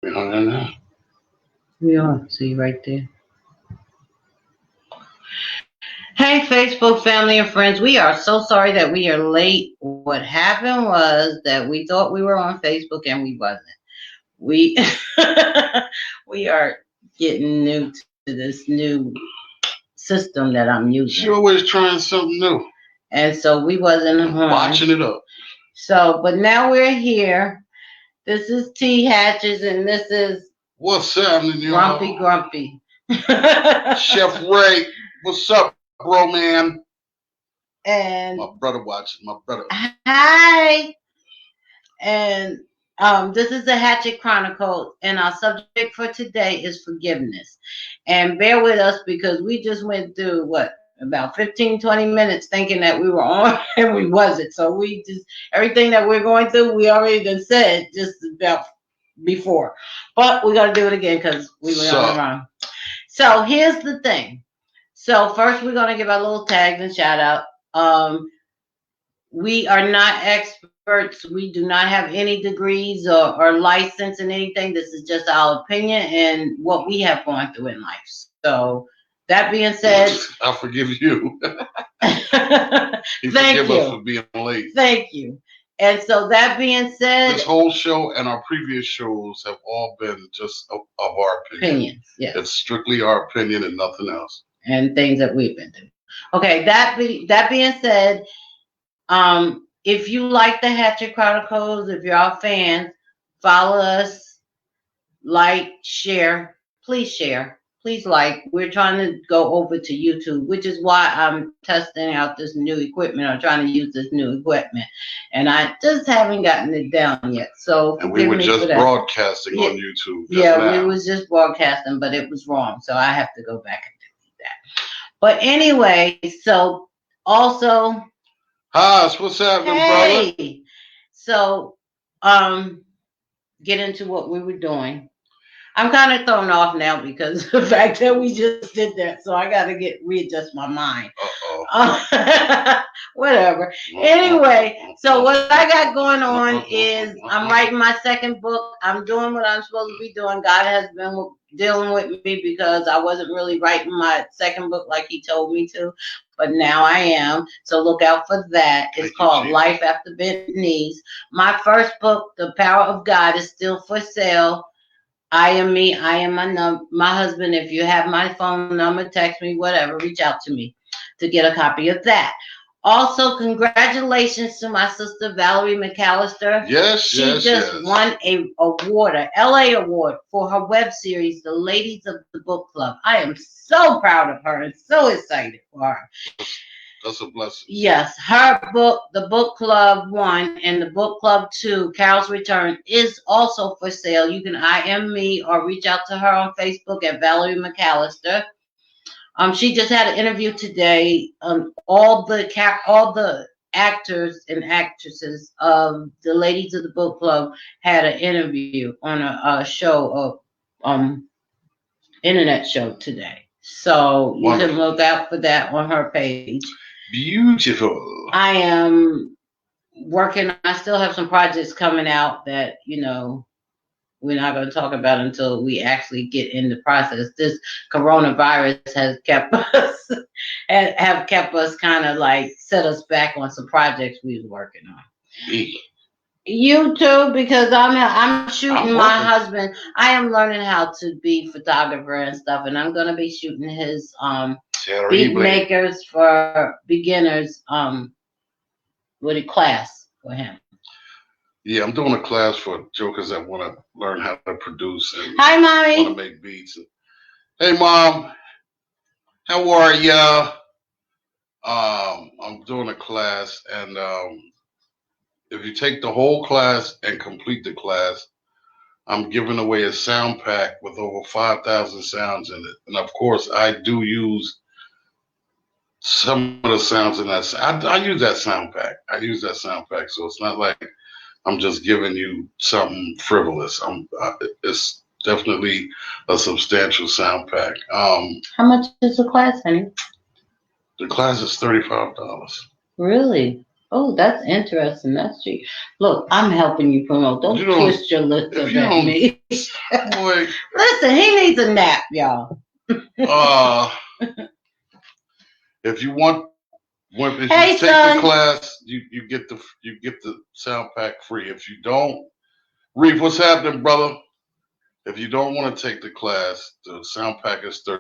We are. See right there. Hey, Facebook family and friends. We are so sorry that we are late. What happened was that we thought we were on Facebook and we wasn't. We we are getting new to this new system that I'm using. She always trying something new. And so we wasn't on. Watching it up. So, but now we're here. This is T Hatches and this is what's happening, y'all? Grumpy. Chef Ray, what's up, bro, man? And my brother watching. My brother. Hi. And this is the Hatchett Chronicles, and our subject for today is forgiveness. And bear with us because we just went through about 15, 20 minutes thinking that we were on and we wasn't. So we just, everything that we're going through, we already done said just about before. But we got to do it again because we were on the run. So here's the thing. So first we're going to give our little tags and shout out. We are not experts. We do not have any degrees or license in anything. This is just our opinion and what we have gone through in life. So that being said, I forgive you. You forgive us for being late. Thank you. And so that being said, this whole show and our previous shows have all been just of our opinions. Yes. It's strictly our opinion and nothing else. And things that we've been through. Okay, that being said, if you like the Hatchet Chronicles, if you're our fans, follow us, like, share. Please like. We're trying to go over to YouTube, which is why I'm testing out this new equipment. I'm trying to use this new equipment. And I just haven't gotten it down yet. So and we were just broadcasting on YouTube. We was just broadcasting, but it was wrong. So I have to go back and do that. But anyway, so also... Haas, what's happening, brother? So, get into what we were doing. I'm kind of thrown off now because of the fact that we just did that. So I got to readjust my mind. Whatever. Anyway, so what I got going on is I'm writing my second book. I'm doing what I'm supposed to be doing. God has been dealing with me because I wasn't really writing my second book like he told me to. But now I am. So look out for that. It's called Life After Bent Knees. My first book, The Power of God, is still for sale. I am me. I am my husband. If you have my phone number, text me, whatever, reach out to me to get a copy of that. Also, congratulations to my sister, Valerie McAllister. She just won a award, a LA award for her web series, The Ladies of the Book Club. I am so proud of her and so excited for her. That's a blessing. Yes, her book, The Book Club 1 and The Book Club 2, Carol's Return, is also for sale. You can IM me or reach out to her on Facebook at Valerie McAllister. She just had an interview today. All the actors and actresses of the Ladies of the Book Club had an interview on a show, internet show today. So you can look out for that on her page. Beautiful. I am working. I still have some projects coming out that, we're not going to talk about until we actually get in the process. This coronavirus has kept us kind of like set us back on some projects we was working on. You too, because I'm shooting my husband. I am learning how to be photographer and stuff, and I'm gonna be shooting his beat makers for beginners with a class for him. Yeah, I'm doing a class for jokers that want to learn how to produce and Hi, Mommy. Want to make beats. Hey, Mom. How are ya? I'm doing a class, and if you take the whole class and complete the class, I'm giving away a sound pack with over 5,000 sounds in it. And of course, I do use some of the sounds in that. I use that sound pack. So it's not like I'm just giving you something frivolous. It's definitely a substantial sound pack. How much is the class, honey? The class is $35. Really? Oh, that's interesting. That's cheap. Look, I'm helping you promote. Don't twist your lips up at me. Boy. Listen, he needs a nap, y'all. If you want, if you take the class, you get the sound pack free. If you don't, Reef, what's happening, brother? If you don't want to take the class, the sound pack is $35.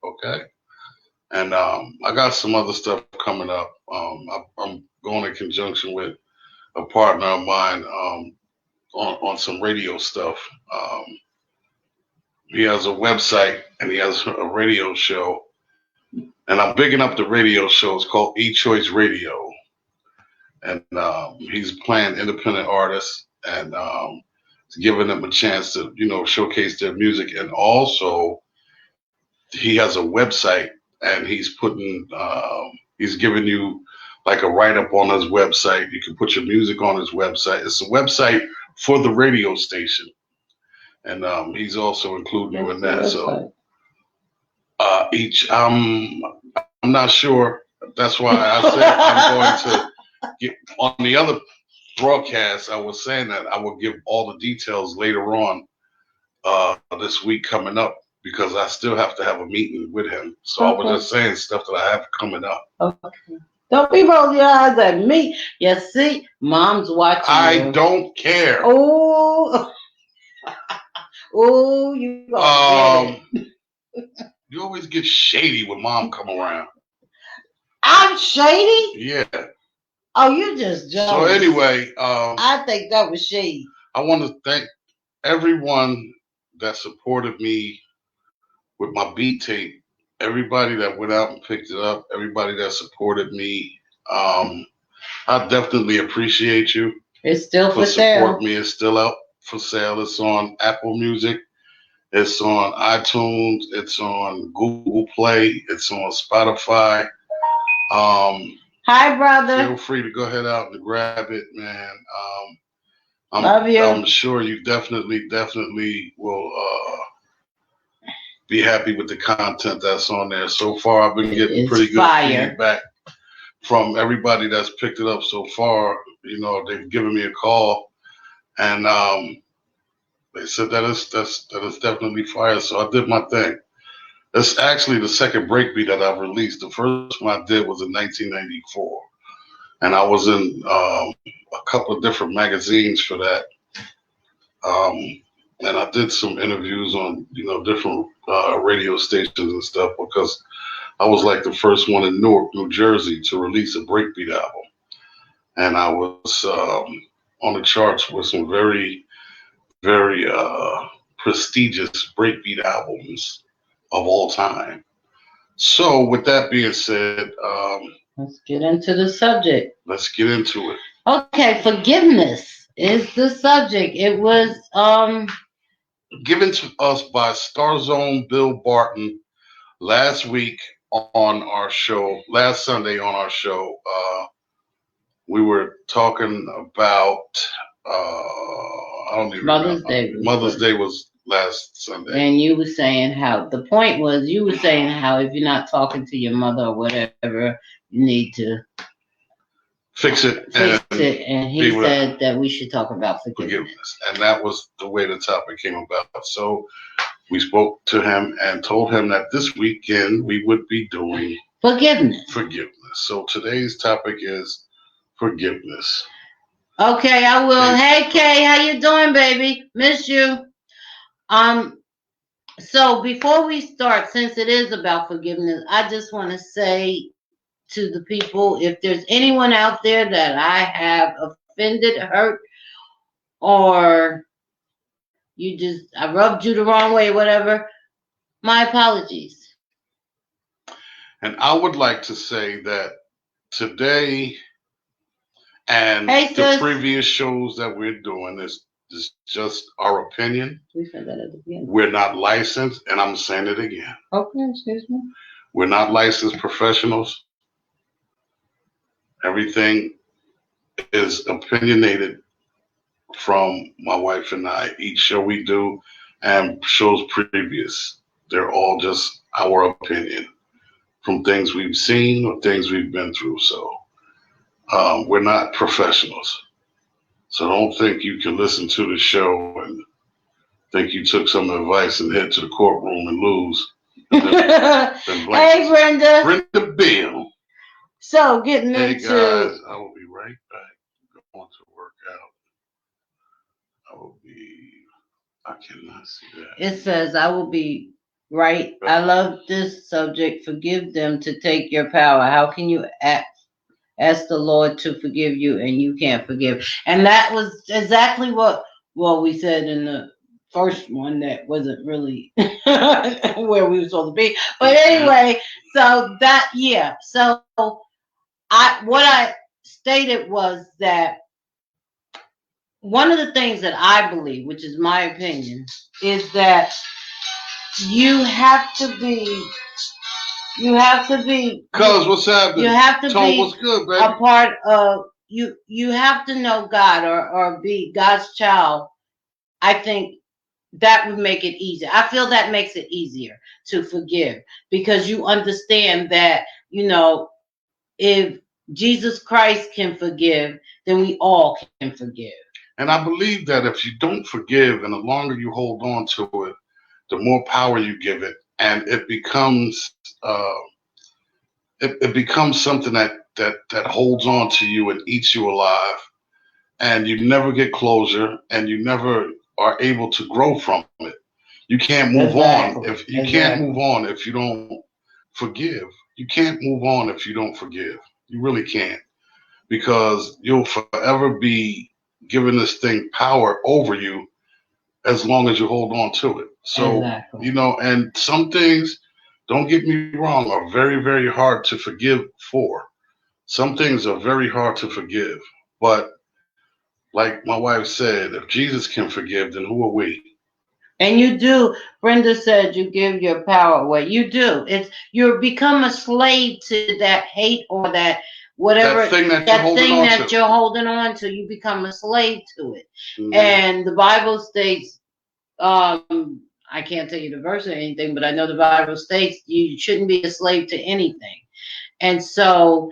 Okay. And I got some other stuff coming up. I'm going in conjunction with a partner of mine on some radio stuff. He has a website and he has a radio show. And I'm bigging up the radio show. It's called E-Choice Radio. And he's playing independent artists and giving them a chance to, showcase their music. And also, he has a website and he's giving you like a write-up on his website. You can put your music on his website. It's a website for the radio station. And he's also including you in that. So I'm not sure. That's why I said I'm going to get on the other broadcast. I was saying that I will give all the details later on this week coming up because I still have to have a meeting with him. So I was just saying stuff that I have coming up. Okay. Don't be rolling your eyes at me. You see, Mom's watching. I don't care. Oh, oh, you. You always get shady when Mom come around. I'm shady? Yeah. Oh, you just jealous. So anyway, I think that was shady. I want to thank everyone that supported me with my beat tape. Everybody that went out and picked it up. Everybody that supported me. I definitely appreciate you. It's still for sale. Support me. It's still out for sale. It's on Apple Music. It's on iTunes. It's on Google Play. It's on Spotify. Hi, brother. Feel free to go ahead out and grab it, man. Love you. I'm sure you definitely will be happy with the content that's on there. So far, I've been getting pretty good feedback from everybody that's picked it up so far. They've given me a call, and they said that is definitely fire. So I did my thing. It's actually the second breakbeat that I've released. The first one I did was in 1994, and I was in a couple of different magazines for that. And I did some interviews on different radio stations and stuff because I was like the first one in Newark, New Jersey, to release a breakbeat album, and I was on the charts with some very, very prestigious breakbeat albums of all time. So with that being said, let's get into the subject. Let's get into it. Okay, forgiveness is the subject. It was given to us by Starzone Bill Barton last Sunday on our show. We were talking about I don't even Mother's know. Day. Mother's Day was last Sunday. And you were saying how if you're not talking to your mother or whatever, you need to fix it. And he said that we should talk about forgiveness. And that was the way the topic came about. So we spoke to him and told him that this weekend we would be doing forgiveness. So today's topic is forgiveness. Okay, I will. Hey, Kay, how you doing, baby? Miss you. So before we start, since it is about forgiveness, I just want to say to the people, if there's anyone out there that I have offended, hurt, or I rubbed you the wrong way, whatever, my apologies. And I would like to say that today and the previous shows that we're doing is just our opinion. We said that at the beginning. We're not licensed, and I'm saying it again. Okay, excuse me. We're not licensed professionals. Everything is opinionated from my wife and I. Each show we do and shows previous, they're all just our opinion. from things we've seen or things we've been through. So we're not professionals. So don't think you can listen to the show and think you took some advice and head to the courtroom and lose. Hey, Brenda. Brenda Bill. So getting hey into. Guys, I will be right back. Going to work out. I cannot see that. It says, I will be right. I love this subject. Forgive them to take your power. How can you ask the Lord to forgive you and you can't forgive? And that was exactly what, we said in the first one that wasn't really where we were supposed to be. But anyway, so that, yeah. So what I stated was that one of the things that I believe, which is my opinion, is that you have to be. Cuz what's happening? You have to Tone, be what's good, baby? a part of you. You have to know God or be God's child. I think that would make it easier. I feel that makes it easier to forgive because you understand that if Jesus Christ can forgive, then we all can forgive. And I believe that if you don't forgive and the longer you hold on to it, the more power you give it, and it becomes it becomes something that holds on to you and eats you alive, and you never get closure, and you never are able to grow from it. You can't move on if you can't move on if you don't forgive. You can't move on if you don't forgive. You really can't, because you'll forever be giving this thing power over you as long as you hold on to it. So, and some things, don't get me wrong, are very, very hard to forgive for. Some things are very hard to forgive. But like my wife said, if Jesus can forgive, then who are we? And you do. Brenda said you give your power away. You do. You become a slave to that hate or that whatever that thing that you're holding on to. You become a slave to it. Mm-hmm. And the Bible states, I can't tell you the verse or anything, but I know the Bible states you shouldn't be a slave to anything. And so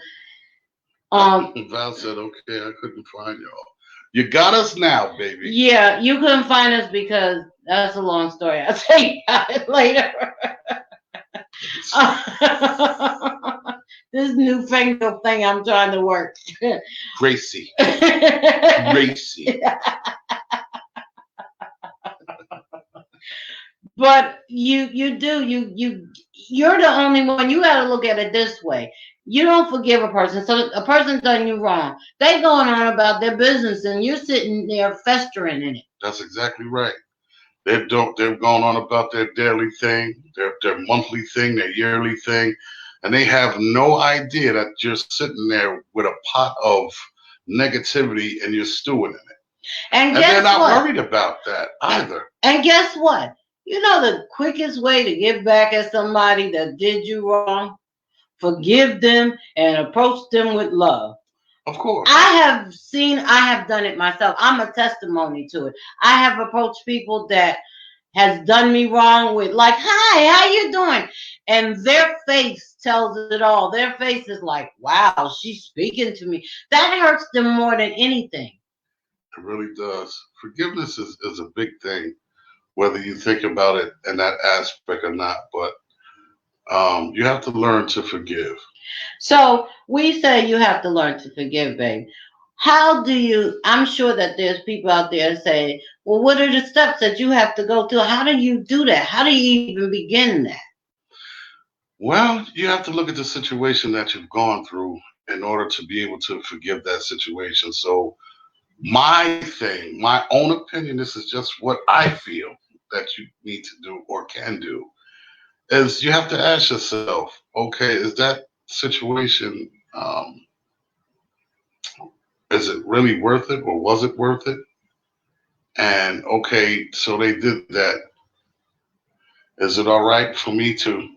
Val said, okay, I couldn't find y'all. You got us now, baby. Yeah, you couldn't find us because that's a long story. I'll tell you about it later. This newfangled thing I'm trying to work. Gracie. But you're the only one. You got to look at it this way. You don't forgive a person. So a person's done you wrong. They going on about their business and you're sitting there festering in it. That's exactly right. They've gone on about their daily thing, their monthly thing, their yearly thing, and they have no idea that you're sitting there with a pot of negativity and you're stewing in it. And they're not worried about that either. And guess what? You know the quickest way to get back at somebody that did you wrong? Forgive them and approach them with love. Of course. I have done it myself. I'm a testimony to it. I have approached people that has done me wrong with like, hi, how you doing? And their face tells it all. Their face is like, wow, she's speaking to me. That hurts them more than anything. It really does. Forgiveness is a big thing, whether you think about it in that aspect or not. But you have to learn to forgive. So we say you have to learn to forgive, babe. How do you, I'm sure that there's people out there saying, well, what are the steps that you have to go through? How do you do that? How do you even begin that? Well, you have to look at the situation that you've gone through in order to be able to forgive that situation. So my own opinion, this is just what I feel that you need to do or can do, is you have to ask yourself, okay, is that situation, is it really worth it or was it worth it? And okay, so they did that. Is it all right for me to?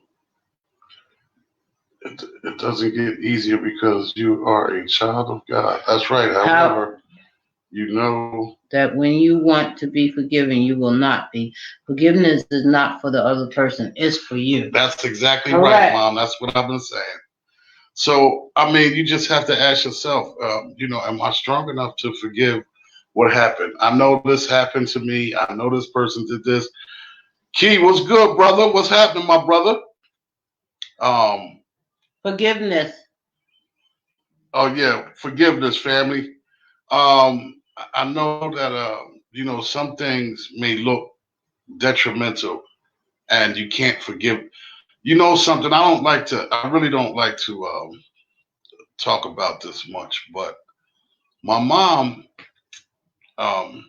It doesn't get easier because you are a child of God. That's right. However, You know that when you want to be forgiven, you will not be. Forgiveness is not for the other person, it's for you. that's exactly right, Correct. Mom. That's what I've been saying. So, I mean, you just have to ask yourself, am I strong enough to forgive what happened? I know this happened to me. I know this person did this. Key, what's good, brother? What's happening, my brother? Um, Forgiveness. oh yeah, forgiveness, family. I know that some things may look detrimental, and you can't forgive. You know something? I really don't like to talk about this much, but my mom, um,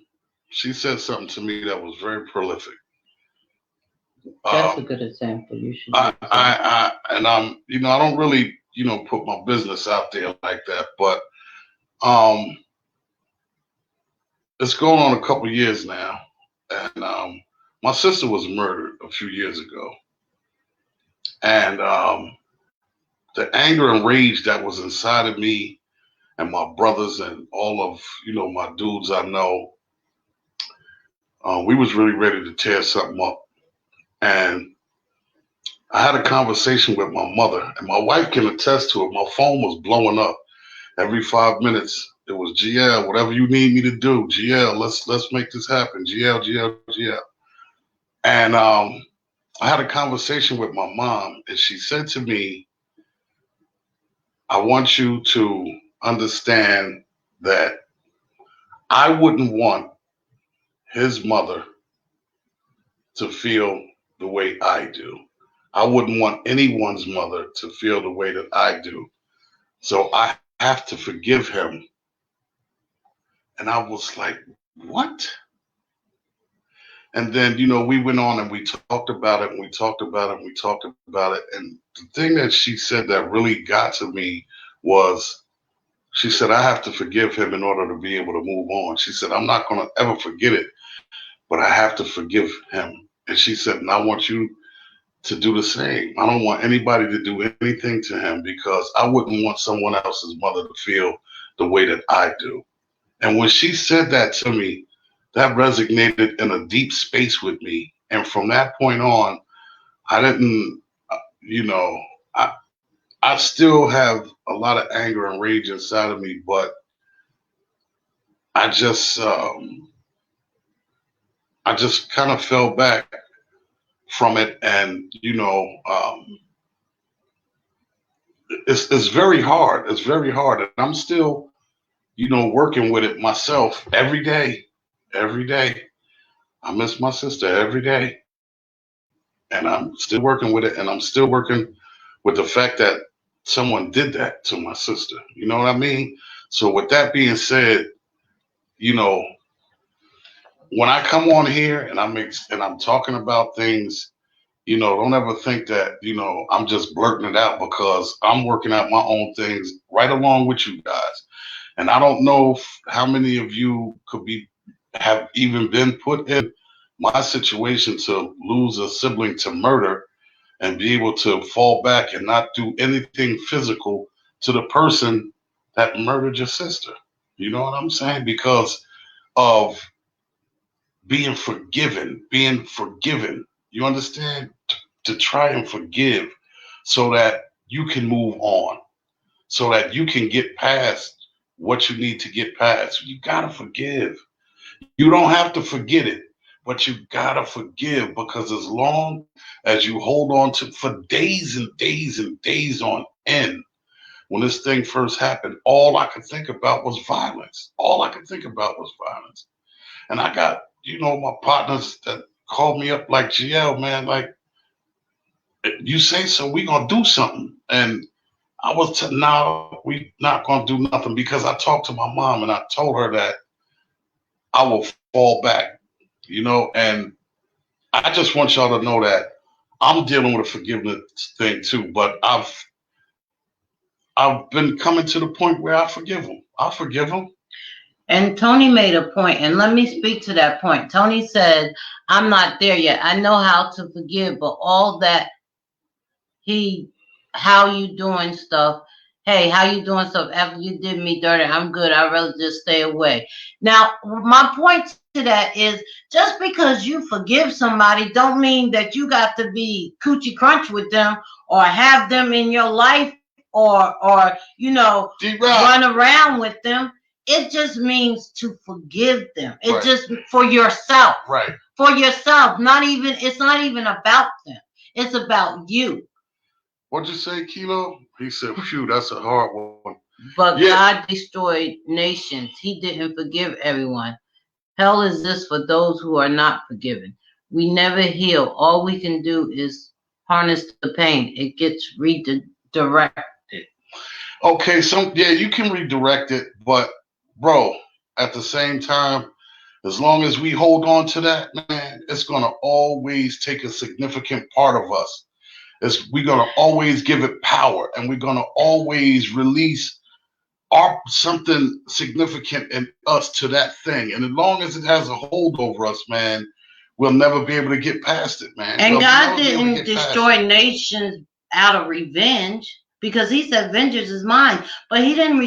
she said something to me that was very prolific. That's a good example. You should I, use that. and I don't really, put my business out there like that, but um, it's going on a couple years now, and my sister was murdered a few years ago, and the anger and rage that was inside of me and my brothers and all of my dudes I know, we was really ready to tear something up, and I had a conversation with my mother, and my wife can attest to it. My phone was blowing up every 5 minutes. It was GL, whatever you need me to do. GL, let's make this happen. GL, GL, GL. And I had a conversation with my mom, and she said to me, I want you to understand that I wouldn't want his mother to feel the way I do. I wouldn't want anyone's mother to feel the way that I do. So I have to forgive him. And I was like, what? And then, we went on and we talked about it and we talked about it and we talked about it. And the thing that she said that really got to me was she said, I have to forgive him in order to be able to move on. She said, I'm not going to ever forget it, but I have to forgive him. And she said, and I want you to do the same. I don't want anybody to do anything to him because I wouldn't want someone else's mother to feel the way that I do. And when she said that to me, that resonated in a deep space with me. And from that point on, I didn't, you know, I, I still have a lot of anger and rage inside of me, but I just, um, I just kind of fell back from it, and it's very hard. It's very hard, and I'm still, working with it myself every day. Every day, I miss my sister every day, and I'm still working with it, and I'm still working with the fact that someone did that to my sister. You know what I mean? So with that being said, you know, when I come on here and I'm talking about things, don't ever think that, I'm just blurting it out because I'm working out my own things right along with you guys. And I don't know how many of you have even been put in my situation to lose a sibling to murder and be able to fall back and not do anything physical to the person that murdered your sister. You know what I'm saying? Because of being forgiven. You understand? To try and forgive so that you can move on, so that you can get past what you need to get past. You gotta forgive. You don't have to forget it, but you gotta forgive because as long as you hold on to for days and days and days on end, when this thing first happened, all I could think about was violence. All I could think about was violence. And I got, my partners that called me up like GL, man, like you say so, we gonna do something. And I was no, we not gonna do nothing because I talked to my mom and I told her that I will fall back, and I just want y'all to know that I'm dealing with a forgiveness thing too, but I've been coming to the point where I forgive them. I forgive them. And Tony made a point, and let me speak to that point. Tony said, I'm not there yet. I know how to forgive, but all that how you doing stuff hey, how you doing? So after you did me dirty, I'm good. I'd rather just stay away. Now, my point to that is just because you forgive somebody don't mean that you got to be coochie crunch with them or have them in your life or run around with them. It just means to forgive them. It's just for yourself. Right. For yourself. It's not even about them. It's about you. What'd you say, Kilo? He said, phew, that's a hard one. But God destroyed nations. He didn't forgive everyone. Hell exists for those who are not forgiven. We never heal. All we can do is harness the pain. It gets redirected. Okay, you can redirect it, but bro, at the same time, as long as we hold on to that, man, it's gonna always take a significant part of us. We're gonna always give it power, and we're gonna always release something significant in us to that thing. And as long as it has a hold over us, man, we'll never be able to get past it, man. And God didn't destroy nations out of revenge, because he said vengeance is mine, but he didn't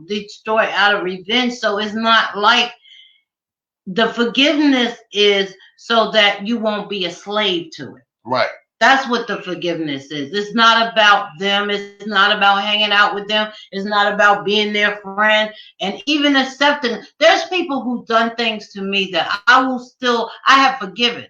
destroy out of revenge. So it's not like the forgiveness is so that you won't be a slave to it. Right. That's what the forgiveness is. It's not about them. It's not about hanging out with them. It's not about being their friend and even accepting. There's people who've done things to me that I have forgiven.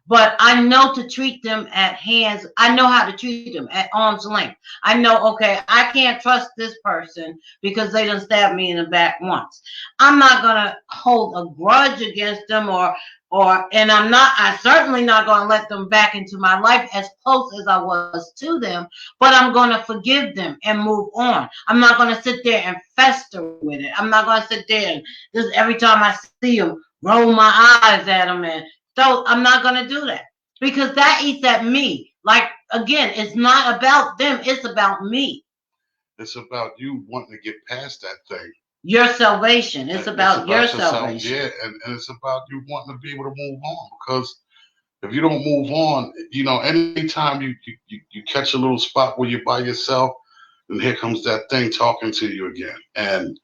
But I know to treat them at hands. I know how to treat them at arm's length. I know, okay, I can't trust this person because they done stabbed me in the back once. I'm not going to hold a grudge against them and I'm certainly not going to let them back into my life as close as I was to them, but I'm going to forgive them and move on. I'm not going to sit there and fester with it. I'm not going to sit there and just every time I see them, roll my eyes at them. And so I'm not going to do that because that eats at me. Like, again, it's not about them. It's about me. It's about you wanting to get past that thing. Your salvation. It's about your salvation. Yeah, and it's about you wanting to be able to move on, because if you don't move on, anytime you catch a little spot where you're by yourself, and here comes that thing talking to you again. And,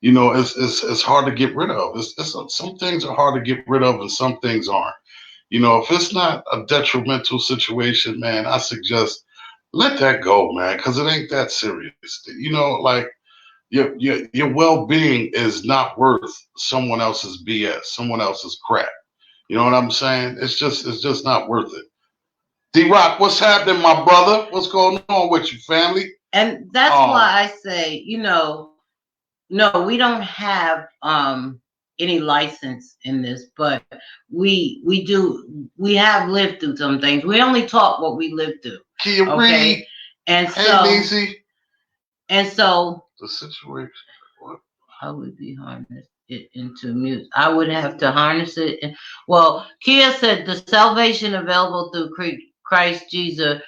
it's hard to get rid of. Some things are hard to get rid of and some things aren't. If it's not a detrimental situation, man, I suggest let that go, man, because it ain't that serious. Like, your well-being is not worth someone else's BS, someone else's crap. You know what I'm saying? It's just not worth it. D-Rock, what's happening, my brother? What's going on with you, family? And that's why I say, no, we don't have any license in this, but we have lived through some things. We only talk what we lived through. Kia Reed. And so the situation. What? How would we harness it into music? I would have to harness it. Well, Kia said the salvation available through Christ Jesus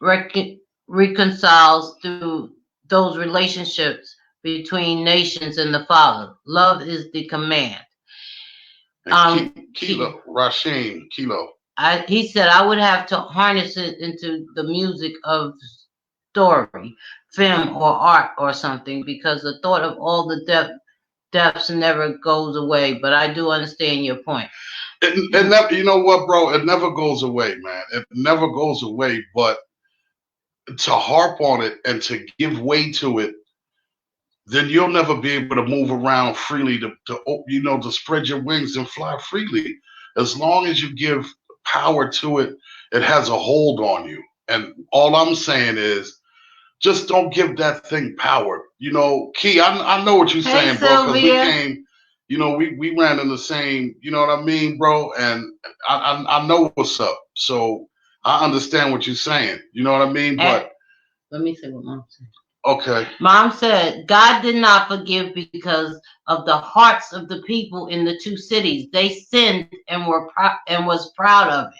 reconciles through those relationships between nations and the Father. Love is the command. Kilo. He said I would have to harness it into the music of story, film, or art or something, because the thought of all the depths never goes away. But I do understand your point. You know what, bro? It never goes away, man. It never goes away. But to harp on it and to give way to it, then you'll never be able to move around freely, to spread your wings and fly freely. As long as you give power to it, it has a hold on you. And all I'm saying is, just don't give that thing power. Key, I know what you're saying, bro, because we came, we ran in the same, you know what I mean, bro? And I know what's up. So I understand what you're saying. You know what I mean? But let me say what Mom said. Okay. Mom said, God did not forgive because of the hearts of the people in the two cities. They sinned and was proud of it.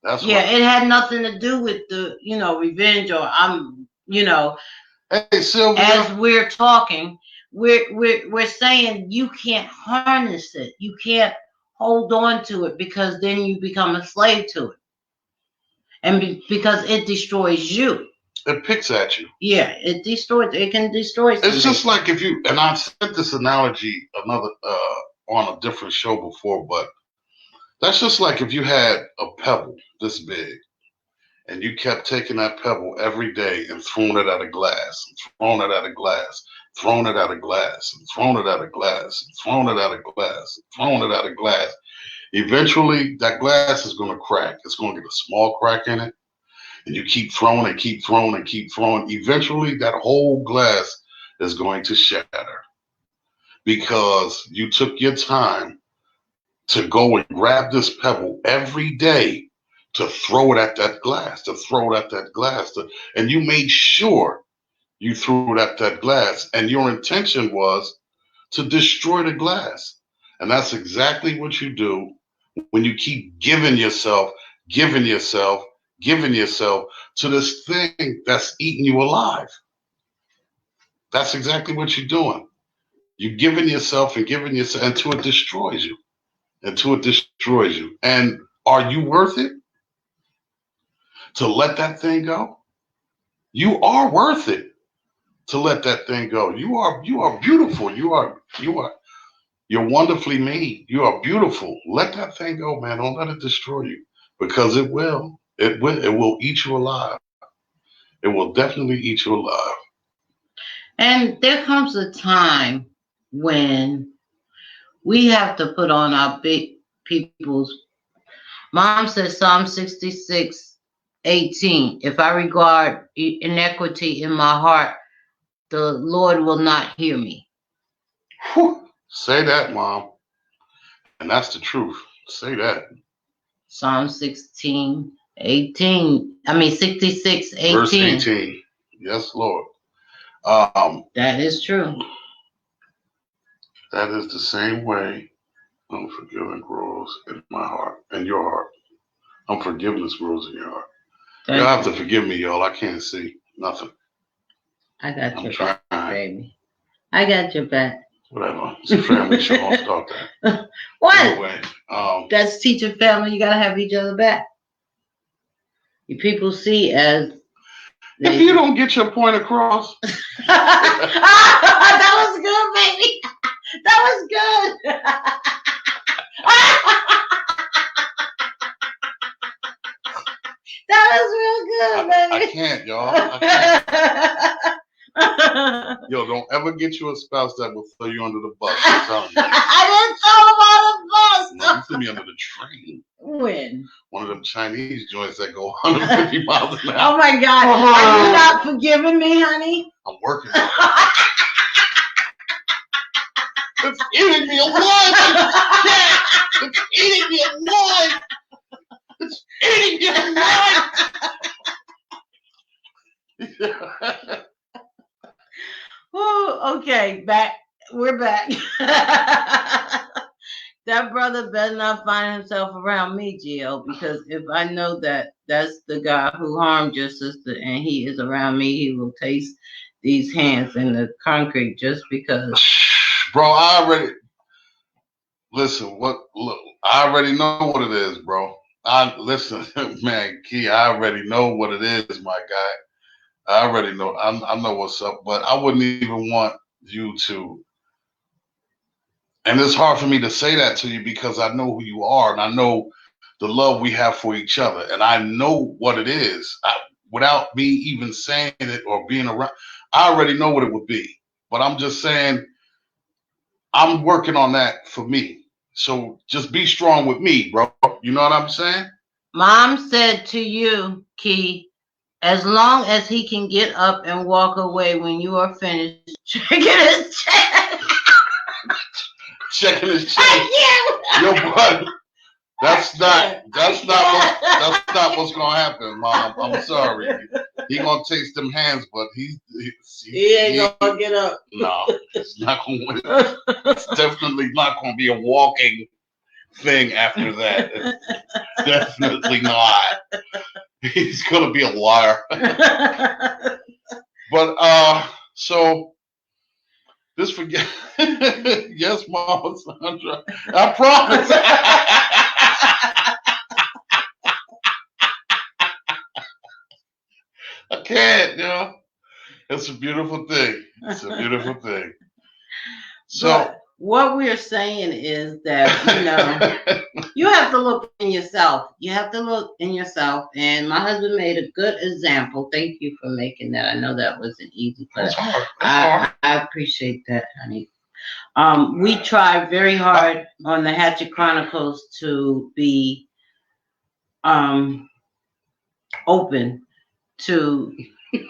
That's it had nothing to do with the, revenge or Hey, Sylvia. As we're talking, we're saying you can't harness it. You can't hold on to it because then you become a slave to it. And because it destroys you. It picks at you. Yeah, it destroys. It can destroy something. It's just like if you, and I've said this analogy on a different show before, but that's just like if you had a pebble this big and you kept taking that pebble every day and throwing it at a glass, and throwing it at a glass, throwing it at a glass, and throwing it at a glass, and throwing it at a glass, and throwing it at a glass. Eventually, that glass is going to crack. It's going to get a small crack in it. And you keep throwing and keep throwing and keep throwing. Eventually, that whole glass is going to shatter because you took your time to go and grab this pebble every day to throw it at that glass, to throw it at that glass. And you made sure you threw it at that glass. And your intention was to destroy the glass. And that's exactly what you do when you keep giving yourself to this thing that's eating you alive. That's exactly what you're doing. You're giving yourself until it destroys you. And are you worth it to let that thing go? You are worth it to let that thing go. You are beautiful. You're wonderfully made. You are beautiful. Let that thing go, man. Don't let it destroy you, because it will. It will eat you alive. It will definitely eat you alive. And there comes a time when we have to put on our big people's. Mom says Psalm 66:18. If I regard inequity in my heart, the Lord will not hear me. Whew. Say that, Mom. And that's the truth. Say that. Psalm 66:18. Verse 18. Yes, Lord. That is true. That is the same way unforgiveness grows in my heart, in your heart. Unforgiveness grows in your heart. You'll have to forgive me, y'all. I can't see nothing. I got your back, baby. I got your back. Whatever. It's a family show. Don't start that. What? Anyway, that's teaching family. You gotta have each other back. You people see as if you don't get your point across. That was good, baby. That was good. That was real good, baby. I can't, y'all. Yo, don't ever get you a spouse that will throw you under the bus. I'm telling you. I didn't throw him on the bus. No, you threw me under the train. When? One of them Chinese joints that go 150 miles an hour. Oh my God. Are you not forgiving me, honey? I'm working on it. It's eating me alive. It's eating me alive. It's eating me alive. Ooh, okay, we're back. That brother better not find himself around me, Gio, because if I know that that's the guy who harmed your sister and he is around me, he will taste these hands in the concrete just because. Bro, I already know what it is, bro. Man, Key, I already know what it is, my guy. I already know. I know what's up, but I wouldn't even want you to. And it's hard for me to say that to you because I know who you are and I know the love we have for each other. And I know what it is. Without me even saying it or being around, I already know what it would be. But I'm just saying, I'm working on that for me. So just be strong with me, bro. You know what I'm saying? Mom said to you, Key, as long as he can get up and walk away when you are finished checking his check. Checking his check. Yo, bud, that's not what's gonna happen, Mom. I'm sorry. He gonna taste them hands, but he ain't gonna get up. No, it's not gonna. It's definitely not gonna be a walking thing after that. It's definitely not. He's gonna be a liar. But so this forget. Yes, Mama Sandra. I promise. I can't, you know. It's a beautiful thing. It's a beautiful thing. So but what we're saying is that, you have to look in yourself. You have to look in yourself. And my husband made a good example. Thank you for making that. I know that wasn't easy, but it's hard. It's hard. I appreciate that, honey. We try very hard on the Hatchett Chronicles to be open to. He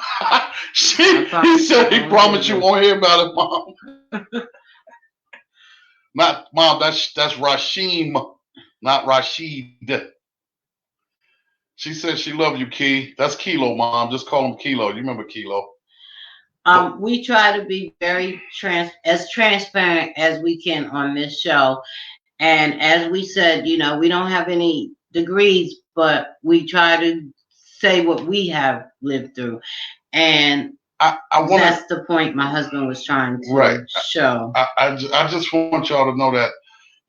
said he promised you won't hear about it, Mom. Not Mom. That's Rasheem, not Rashid. She said she love you, Key. That's Kilo, Mom. Just call him Kilo. You remember Kilo? We try to be very transparent as we can on this show. And as we said, we don't have any degrees, but we try to say what we have lived through. And that's the point my husband was trying to show. I just want y'all to know that,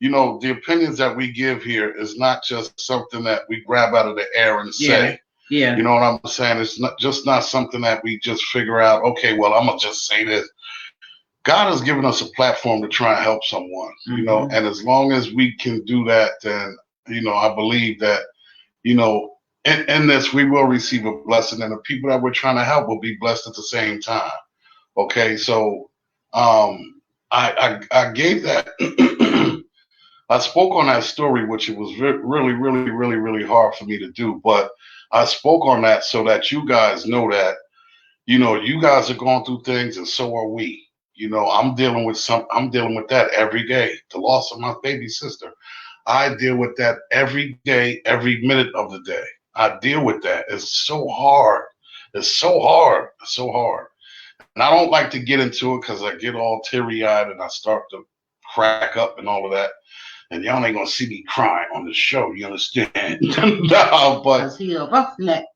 the opinions that we give here is not just something that we grab out of the air and say. Yeah. You know what I'm saying? It's not something that we just figure out, okay, well, I'm going to just say this. God has given us a platform to try and help someone, and as long as we can do that, then, I believe that, in this, we will receive a blessing, and the people that we're trying to help will be blessed at the same time. Okay, so I gave that, I spoke on that story, which it was really, really, really, really hard for me to do, but I spoke on that so that you guys know that, you guys are going through things, and so are we. I'm dealing with that every day. The loss of my baby sister. I deal with that every day, every minute of the day. I deal with that. It's so hard. It's so hard. It's so hard. And I don't like to get into it because I get all teary-eyed and I start to crack up and all of that. And y'all ain't gonna see me crying on the show. You understand? No, but he a roughneck.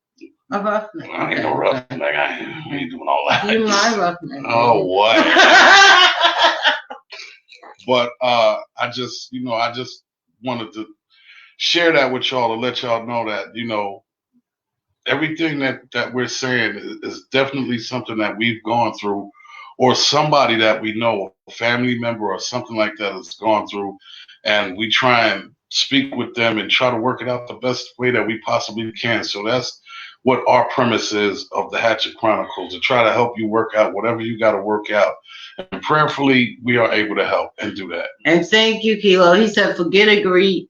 A roughneck. I ain't no roughneck. I ain't doing all that. You my roughneck. Oh, what? But I just wanted to share that with y'all to let y'all know that, everything that we're saying is definitely something that we've gone through, or somebody that we know, a family member or something like that has gone through, and we try and speak with them and try to work it out the best way that we possibly can. So that's what our premise is of the Hatchett Chronicles, to try to help you work out whatever you got to work out. And prayerfully, we are able to help and do that. And thank you, Kilo. He said, forget a degree,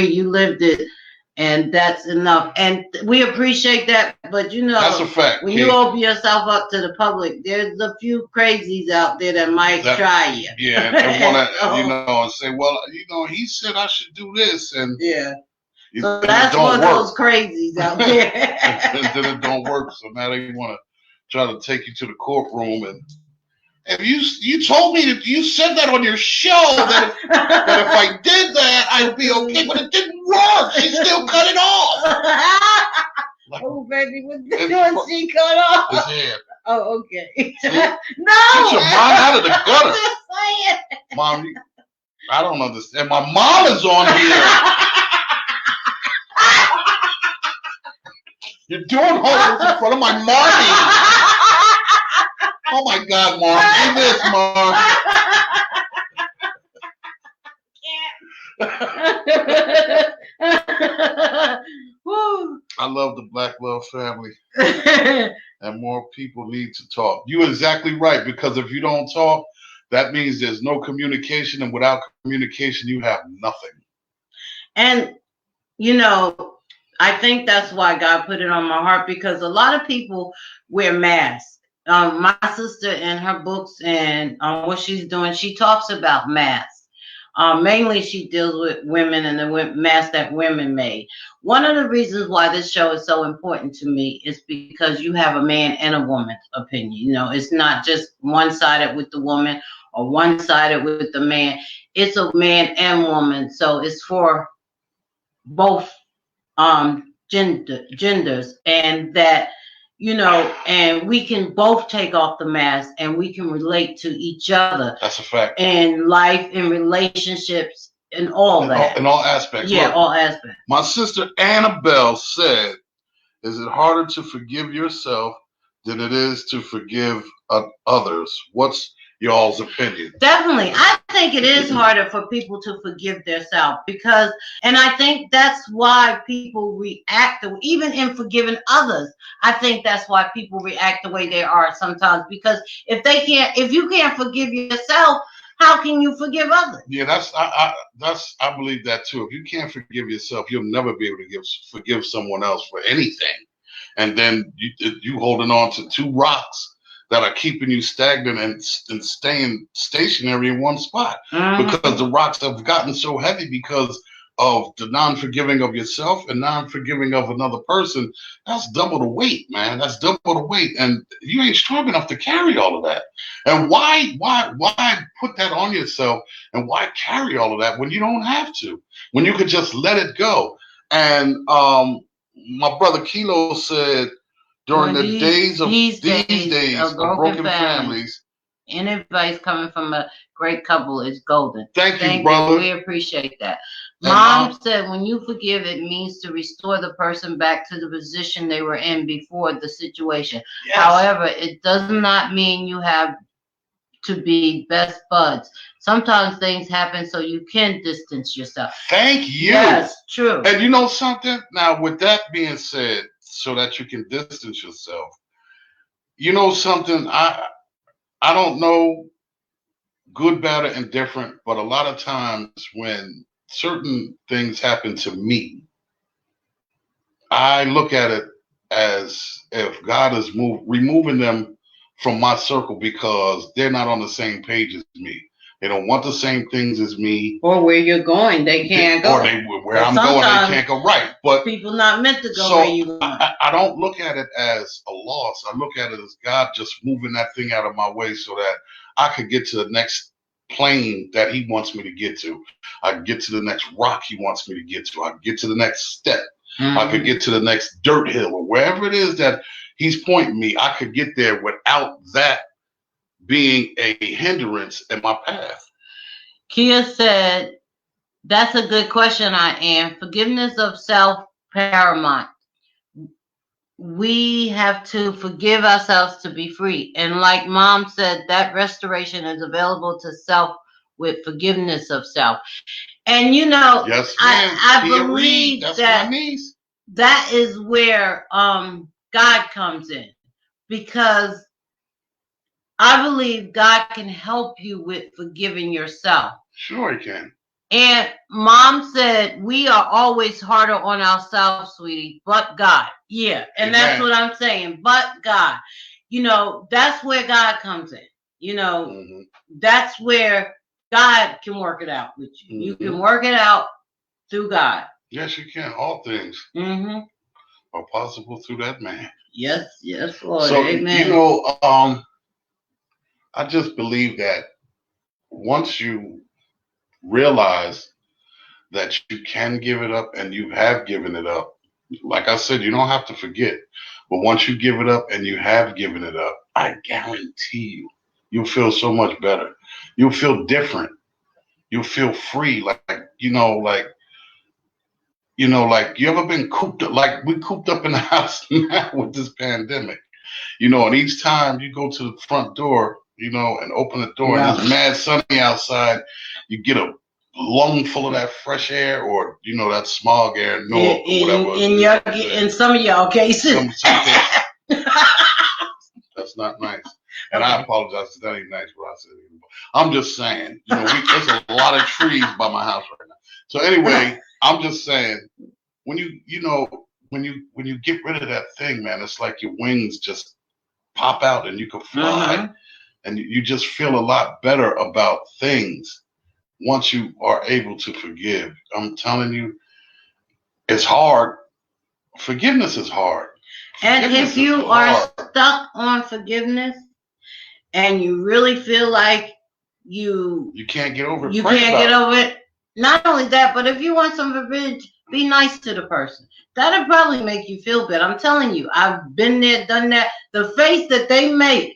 you lived it, and that's enough. And we appreciate that, but that's a fact. When you open yourself up to the public, there's a few crazies out there that might try you. Yeah, and want to, and say, well, he said I should do this, and so that's one of those crazies out there. And then it don't work, so now they want to try to take you to the courtroom. And you told me that you said that on your show that if I did that I'd be okay, but it didn't work. She still cut it off. Oh, baby, what she cut off? His hand. Oh, okay. No, get your mom out of the gutter. Mom, I don't understand. My mom is on here. You're doing homework in front of my mommy. Oh my God, Mom. Do this, Mom. I love the Black Love family. And more people need to talk. You're exactly right, because if you don't talk, that means there's no communication, and without communication, you have nothing. And, I think that's why God put it on my heart, because a lot of people wear masks. My sister in her books and what she's doing, she talks about masks. Mainly she deals with women and the masks that women made. One of the reasons why this show is so important to me is because you have a man and a woman's opinion. It's not just one-sided with the woman or one-sided with the man. It's a man and woman. So it's for both genders, and that and we can both take off the mask and we can relate to each other. That's a fact. In life, in relationships, and all that. In all aspects. Yeah, look, all aspects. My sister Annabelle said, is it harder to forgive yourself than it is to forgive others. What's y'all's opinion? Definitely. I think it is harder for people to forgive themselves because, and I think that's why people react, even in forgiving others. I think that's why people react the way they are sometimes, because if you can't forgive yourself, how can you forgive others? Yeah, I believe that too. If you can't forgive yourself, you'll never be able to forgive someone else for anything. And then you holding on to two rocks that are keeping you stagnant and staying stationary in one spot, because the rocks have gotten so heavy because of the non-forgiving of yourself and non-forgiving of another person. That's double the weight, man. That's double the weight, and you ain't strong enough to carry all of that. And why put that on yourself, and why carry all of that when you don't have to, when you could just let it go? And my brother Kilo said, during the days of broken families, any advice coming from a great couple is golden. Thank you, brother. We appreciate that. Mom said, when you forgive, it means to restore the person back to the position they were in before the situation. Yes. However, it does not mean you have to be best buds. Sometimes things happen so you can distance yourself. Thank you. Yes, true. And you know something? Now, with that being said, so that you can distance yourself, you know something? I don't know, good, bad, or indifferent, but a lot of times when certain things happen to me, I look at it as if God is removing them from my circle because they're not on the same page as me. They don't want the same things as me. Or where you're going, they can't go. Or where I'm going, they can't go. Right. But people not meant to go where you going. I don't look at it as a loss. I look at it as God just moving that thing out of my way so that I could get to the next plane that he wants me to get to. I can get to the next rock he wants me to get to. I can get to the next step. I could get to the next dirt hill, or wherever it is that he's pointing me. I could get there without that being a hindrance in my path. Kia said, that's a good question, I am. Forgiveness of self paramount. We have to forgive ourselves to be free. And like Mom said, that restoration is available to self with forgiveness of self. And you know, yes, I believe that is where God comes in, because I believe God can help you with forgiving yourself. Sure, he can. And Mom said, we are always harder on ourselves, sweetie, but God. Yeah. And that's what I'm saying. But God, you know, that's where God comes in. You know, that's where God can work it out with you. You can work it out through God. Yes, you can. All things are possible through that man. Yes, yes, Lord. So, amen. You know, I just believe that once you realize that you can give it up and you have given it up, like I said, you don't have to forget. But once you give it up and you have given it up, I guarantee you'll feel so much better. You'll feel different. You'll feel free. Like you ever been cooped up? Like we cooped up in the house now with this pandemic. You know, and each time you go to the front door, you know, and open the door and it's mad sunny outside, you get a lung full of that fresh air, or you know, that smog air, or whatever. In some of y'all cases. Some cases. That's not nice. And I apologize. That ain't nice what I said. I'm just saying, you know, there's a lot of trees by my house right now. So anyway, I'm just saying, when you get rid of that thing, man, it's like your wings just pop out and you can fly, and you just feel a lot better about things once you are able to forgive. I'm telling you, it's hard. Forgiveness is hard. And if you are stuck on forgiveness and you really feel like you can't get over it, you can't get over it. Not only that, but if you want some revenge, be nice to the person. That'll probably make you feel better. I'm telling you, I've been there, done that. The face that they make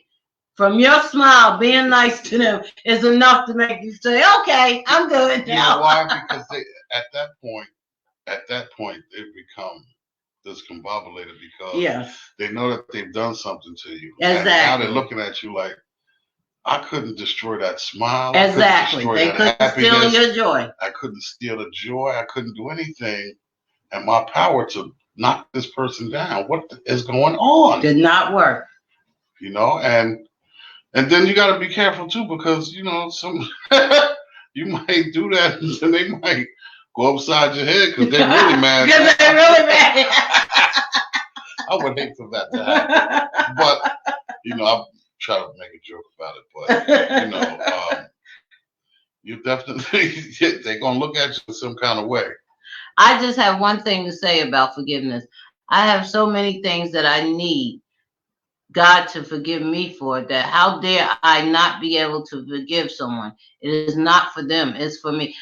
from your smile, being nice to them, is enough to make you say, "Okay, I'm good now." You know why? Because at that point, they become discombobulated because they know that they've done something to you. Exactly. And now they're looking at you like, I couldn't destroy that smile. Exactly. I couldn't destroy they couldn't steal your joy. I couldn't steal the joy. I couldn't do anything in my power to knock this person down. What is going on? Did not work. You know, and then you got to be careful too, because you know some you might do that and they might go upside your head because they're really mad. Because they're really mad. I would hate for that to happen, but you know, I try to make a joke about it. But you know, you definitely they're gonna look at you some kind of way. I just have one thing to say about forgiveness. I have so many things that I need God to forgive me for, that how dare I not be able to forgive someone? It is not for them, it's for me.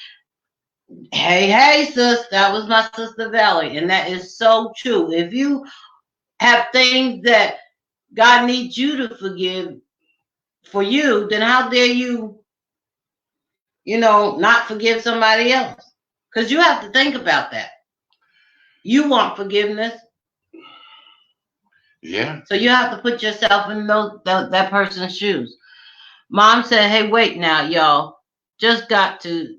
Hey, sis, that was my sister Valerie, and that is so true. If you have things that God needs you to forgive for you, then how dare you, not forgive somebody else? Because you have to think about that. You want forgiveness. Yeah. So you have to put yourself in that person's shoes. Mom said, hey, wait now, y'all. Just got to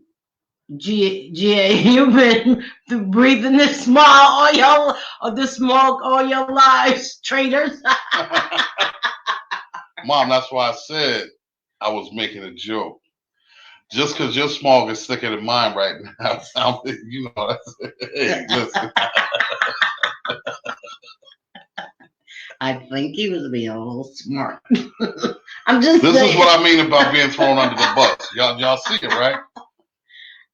GA. You've been breathing this small this smoke all your lives, traitors. Mom, that's why I said I was making a joke. Just because your smog is thicker than mine right now, you know, that's, hey, listen. I think he was being a little smart. I'm just This saying. Is what I mean about being thrown under the bus. Y'all see it, right?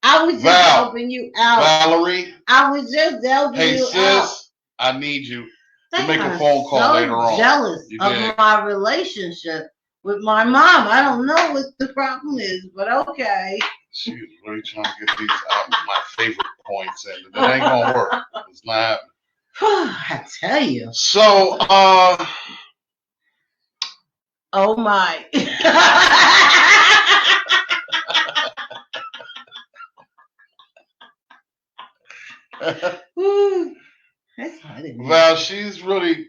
I was just helping you out. Valerie. I was just helping you out. Hey, sis, I need you to make a phone call later on. I'm jealous of my relationship with my mom. I don't know what the problem is, but okay. She was really trying to get these my favorite points in. That ain't gonna work. It's not happening. I tell you. So, oh my. Well, she's really,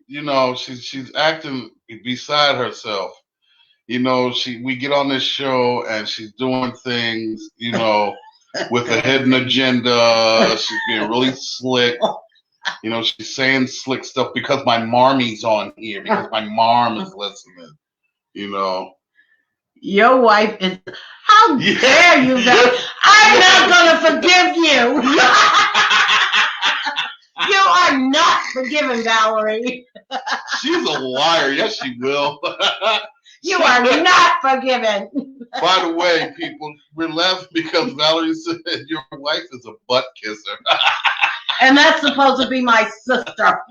you know, she's acting beside herself. You know, we get on this show and she's doing things, you know, with a hidden agenda. She's being really slick. You know, she's saying slick stuff because my marmy's on here, because my mom is listening. You know. Your wife is. How dare you? I'm not gonna forgive you. You are not forgiven, Valerie. She's a liar. Yes, she will. You are not forgiven. By the way, people, we're laughing because Valerie said your wife is a butt kisser. And that's supposed to be my sister.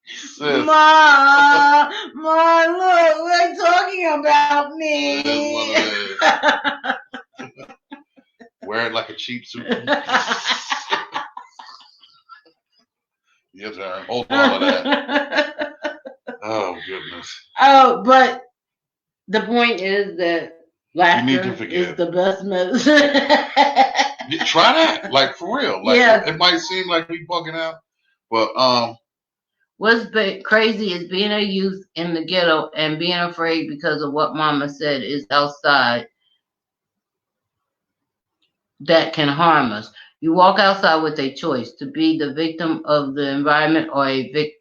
Sis. Ma, look, they're talking about me. It is what it is. Wear it like a cheap suit. Your turn. Hold on to that. Oh, goodness. Oh, but the point is that laughter is the best medicine. Try that, like, for real. Like, yeah. It might seem like we bugging out, but what's crazy is being a youth in the ghetto and being afraid because of what Mama said is outside that can harm us. You walk outside with a choice to be the victim of the environment or a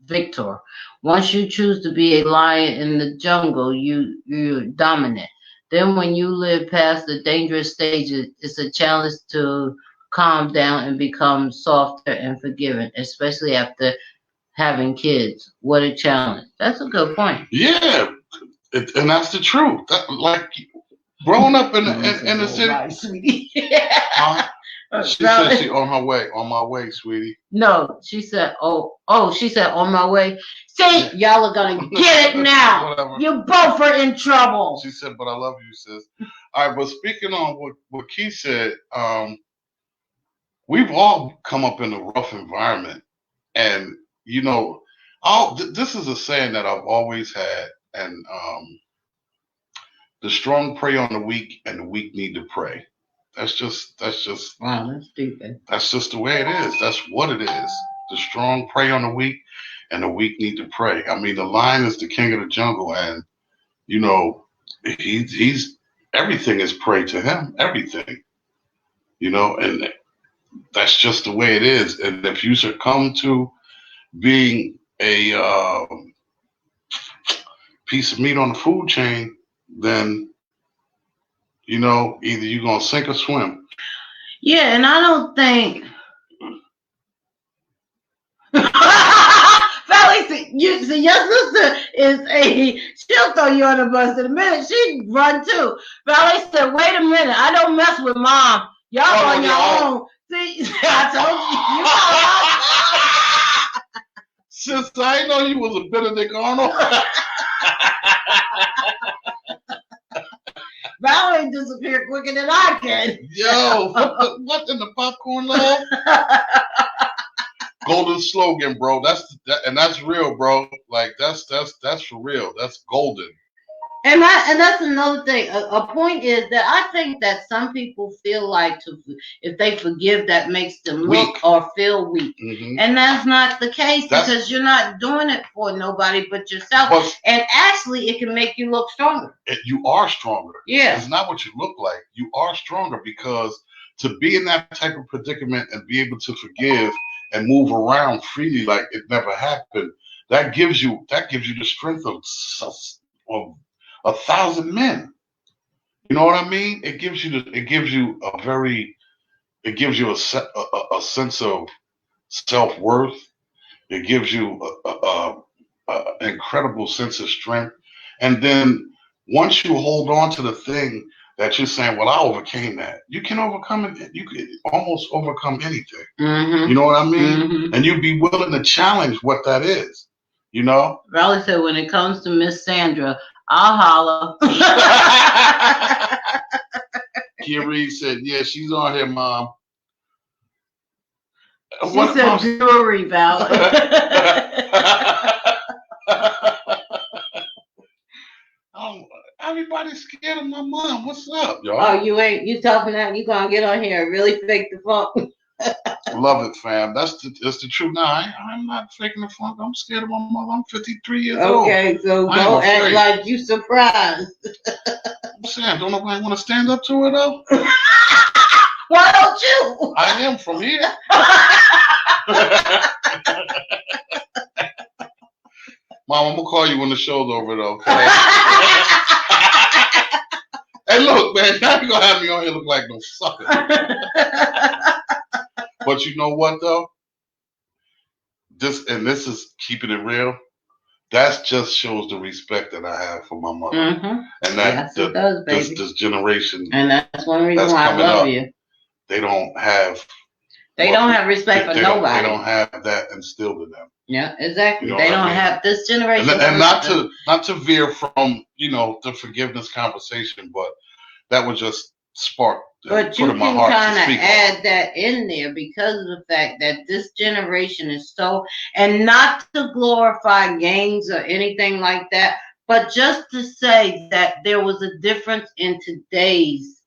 victor. Once you choose to be a lion in the jungle, you're dominant. Then when you live past the dangerous stages, it's a challenge to calm down and become softer and forgiving, especially after having kids. What a challenge. That's a good point. Yeah, and that's the truth. Like, growing up in the city. Right, sweetie. She said she on my way, sweetie. No, she said, she said on my way. See, y'all are gonna get it now. Whatever. You both are in trouble. She said, but I love you, sis. All right, but speaking on what Keith said, we've all come up in a rough environment, and you know, this is a saying that I've always had, and the strong prey on the weak, and the weak need to pray. That's just Wow, that's stupid. that's just the way it is. That's what it is. The strong prey on the weak, and the weak need to pray. I mean, the lion is the king of the jungle, and you know, he's everything is prey to him. Everything, and that's just the way it is. And if you succumb to being a piece of meat on the food chain, then either you're gonna sink or swim. Yeah, and I don't think. Valley, your sister she'll throw you on the bus in a minute. She'd run too. Valley said, wait a minute, I don't mess with mom. Y'all on your own. See, I told you. Sister, I didn't know you was a Benedict Arnold. Valerie disappeared quicker than I can. Yo, what in the popcorn love? Golden slogan, bro. That's real, bro. Like that's for real. That's golden. And that's another thing. A point is that I think that some people feel like if they forgive, that makes them look or feel weak, and that's not the case because you're not doing it for nobody but yourself. And actually, it can make you look stronger. You are stronger. Yeah, it's not what you look like. You are stronger because to be in that type of predicament and be able to forgive and move around freely like it never happened, that gives you the strength of 1,000 men. You know what I mean? It gives you a sense of self-worth. It gives you an incredible sense of strength. And then once you hold on to the thing that you're saying, well, I overcame that. You can overcome it. You can almost overcome anything. You know what I mean? And you'd be willing to challenge what that is. Raleigh said, when it comes to Miss Sandra, I'll holler. Kia Reed said, yeah, she's on here, Mom. She said jewelry, Val. Oh, everybody's scared of my mom. What's up, y'all? Oh, you talking that? You gonna get on here and really fake the funk? Love it, fam. That's the truth. Now, I'm not faking the funk. I'm scared of my mother. I'm 53 years old. Okay, so go act like you surprised. I'm saying, don't nobody want to stand up to her, though? Why don't you? I am from here. Mom, I'm going to call you when the show's over, though, okay? Hey, look, man, now you're going to have me on here look like no sucker. But you know what, though? This is keeping it real. That just shows the respect that I have for my mother. And that it does, baby. This generation. And that's one reason why I love you. They don't have respect for nobody. They don't have that instilled in them. Yeah, exactly. They don't have this generation. And not to veer from the forgiveness conversation, but that would just spark. But you can kind of add that in there because of the fact that this generation is so, and not to glorify gangs or anything like that, but just to say that there was a difference in today's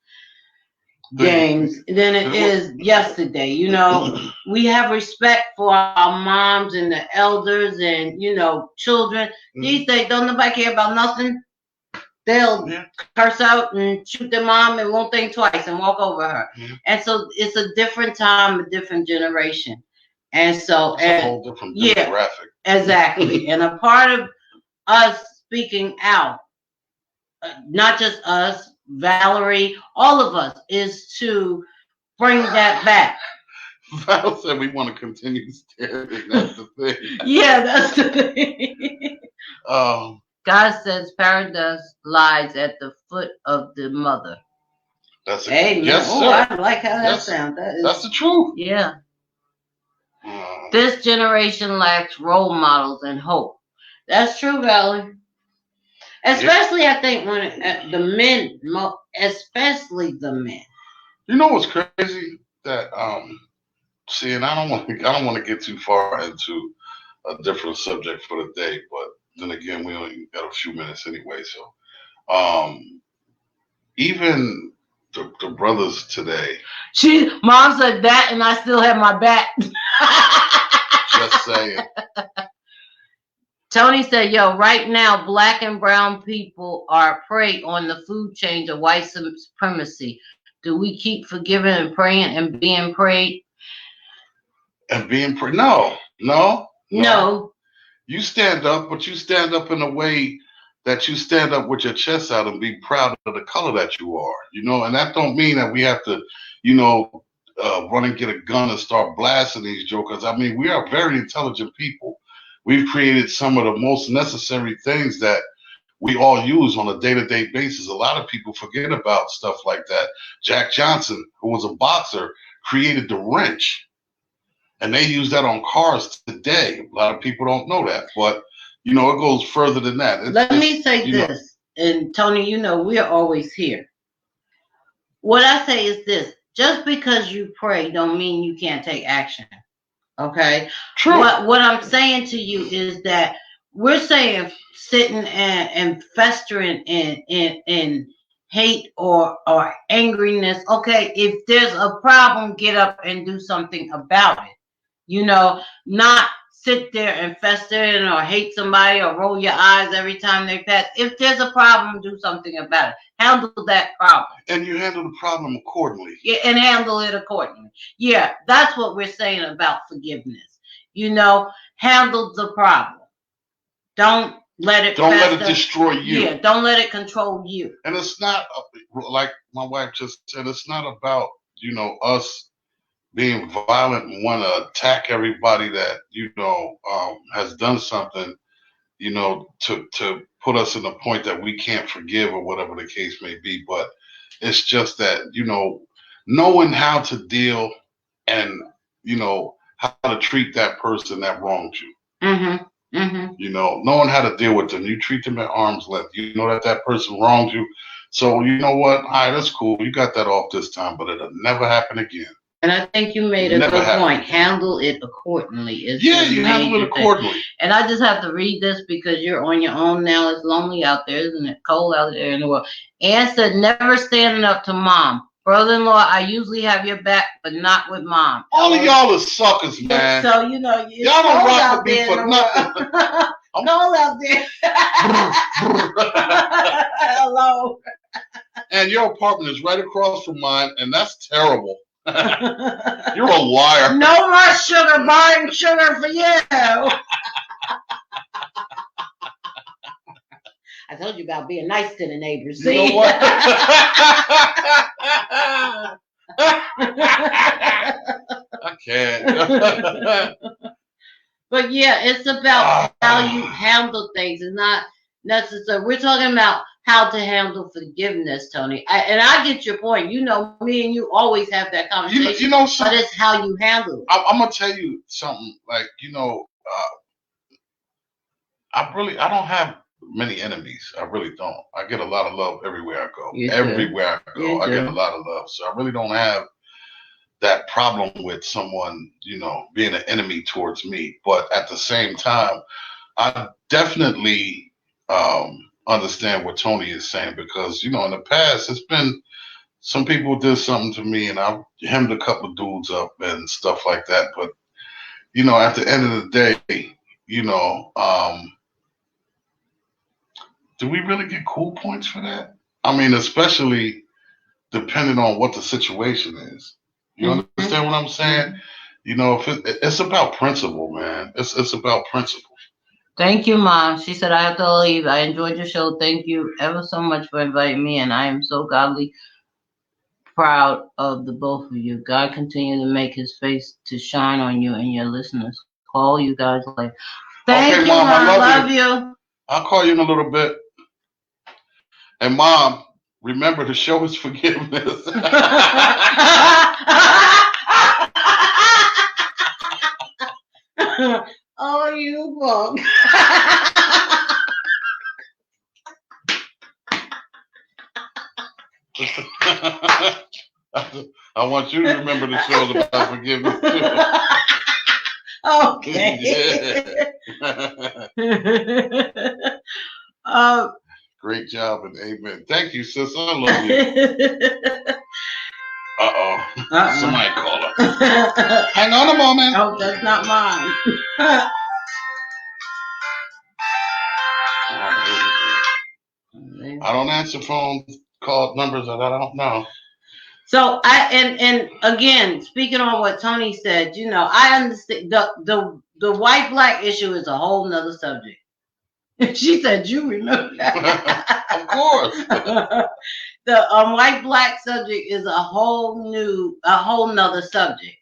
gangs than it is yesterday. We have respect for our moms and the elders and, children. These days, don't nobody care about nothing. They'll curse out and shoot their mom and won't think twice and walk over her. And so it's a different time, a different generation. And so, it's a whole different demographic. Exactly. And a part of us speaking out, not just us, Valerie, all of us, is to bring that back. Val said we want to continue staring. That's the thing. Yeah, that's the thing. God says paradise lies at the foot of the mother. That's Amen. Yes, sir. I like how that sounds. That's the truth. Yeah. This generation lacks role models and hope. That's true, Valerie. Especially, I think when the men, especially the men. You know what's crazy? That and I don't want to get too far into a different subject for the day, but then again, we only got a few minutes anyway. So, even the brothers today. Mom said that, and I still have my back. Just saying. Tony said, yo, right now, black and brown people are prey on the food chain of white supremacy. Do we keep forgiving and praying and being prayed? And being prayed? No. No. You stand up, but you stand up in a way that you stand up with your chest out and be proud of the color that you are, and that don't mean that we have to, run and get a gun and start blasting these jokers. I mean, we are very intelligent people. We've created some of the most necessary things that we all use on a day-to-day basis. A lot of people forget about stuff like that. Jack Johnson, who was a boxer, created the wrench, and they use that on cars today. A lot of people don't know that, but it goes further than that. Let me say this, and Tony, we're always here. What I say is this: just because you pray don't mean you can't take action. Okay? True. What I'm saying to you is that we're saying sitting and festering in hate or angriness. Okay, if there's a problem, get up and do something about it. Not sit there and fester in or hate somebody or roll your eyes every time they pass. If there's a problem, do something about it. Handle that problem. And you handle the problem accordingly. Yeah, and handle it accordingly. Yeah, that's what we're saying about forgiveness. Handle the problem. Don't let it destroy you. Yeah, don't let it control you. And it's not, like my wife just said, it's not about, us being violent and want to attack everybody that, has done something, to put us in the point that we can't forgive or whatever the case may be. But it's just that, knowing how to deal and, how to treat that person that wronged you. Mm-hmm. Mm-hmm. Knowing how to deal with them. You treat them at arm's length. You know that person wronged you. So you know what? All right, that's cool. You got that off this time, but it'll never happen again. And I think you made a good point. Handle it accordingly. You handle it accordingly. And I just have to read this because you're on your own now. It's lonely out there, isn't it? Cold out there in the world. Ann said, never standing up to mom. Brother-in-law, I usually have your back, but not with mom. All of y'all are suckers, man. So, y'all don't rock with me for nothing. Cold out there. Hello. And your apartment is right across from mine, and that's terrible. You're a liar. No more sugar, buying sugar for you. I told you about being nice to the neighbors. See? You know what? I can't. But yeah, it's about how you handle things. It's not necessary. We're talking about how to handle forgiveness, Tony. I get your point. Me and you always have that conversation. But it's how you handle it. I'm gonna tell you something. Like I don't have many enemies. I really don't. I get a lot of love everywhere I go. Everywhere I go, I get a lot of love. So I really don't have that problem with someone, being an enemy towards me. But at the same time, I definitely understand what Tony is saying because, in the past, it's been some people did something to me and I hemmed a couple of dudes up and stuff like that. But, at the end of the day, do we really get cool points for that? I mean, especially depending on what the situation is. You understand what I'm saying? If it's about principle, man. It's about principle. Thank you, Mom. She said, I have to leave. I enjoyed your show. Thank you ever so much for inviting me. And I am so godly proud of the both of you. God continue to make his face to shine on you and your listeners. Call you guys later. Thank you, Mom. I love you. I'll call you in a little bit. And Mom, remember the show is forgiveness. Oh, you bug. I want you to remember the show about forgiveness too. Okay. Great job and amen. Thank you, sis. I love you. Somebody call her. Hang on a moment. Oh, that's not mine. I don't answer phone call numbers that I don't know. So and again, speaking on what Tony said, I understand the white black issue is a whole nother subject. She said, "You remember that?" Of course. The white black subject is a whole nother subject.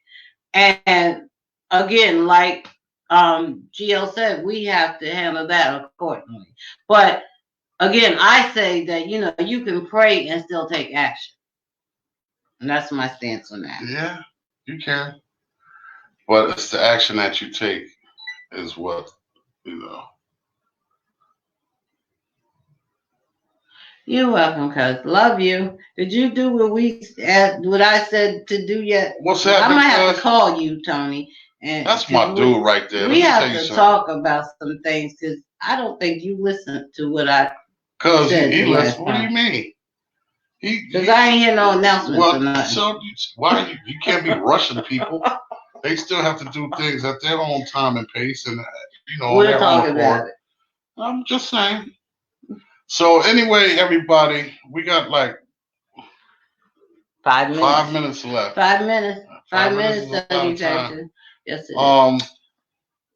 And again, like GL said, we have to handle that accordingly. But again, I say that you can pray and still take action. And that's my stance on that. Yeah, you can. But it's the action that you take is what, You're welcome, cuz. Love you. Did you do what I said to do yet? What's that? I might have to call you, Tony. And that's my dude right there. We have to talk about some things because I don't think you listened to what I said. He listened. What do you mean? Because I ain't hear no announcements or nothing. So why you can't be rushing people? They still have to do things at their own time and pace, and we'll talk about it. I'm just saying. So anyway, everybody, we got like 5 minutes. 5 minutes left. 5 minutes. 5 minutes. Yes, it is.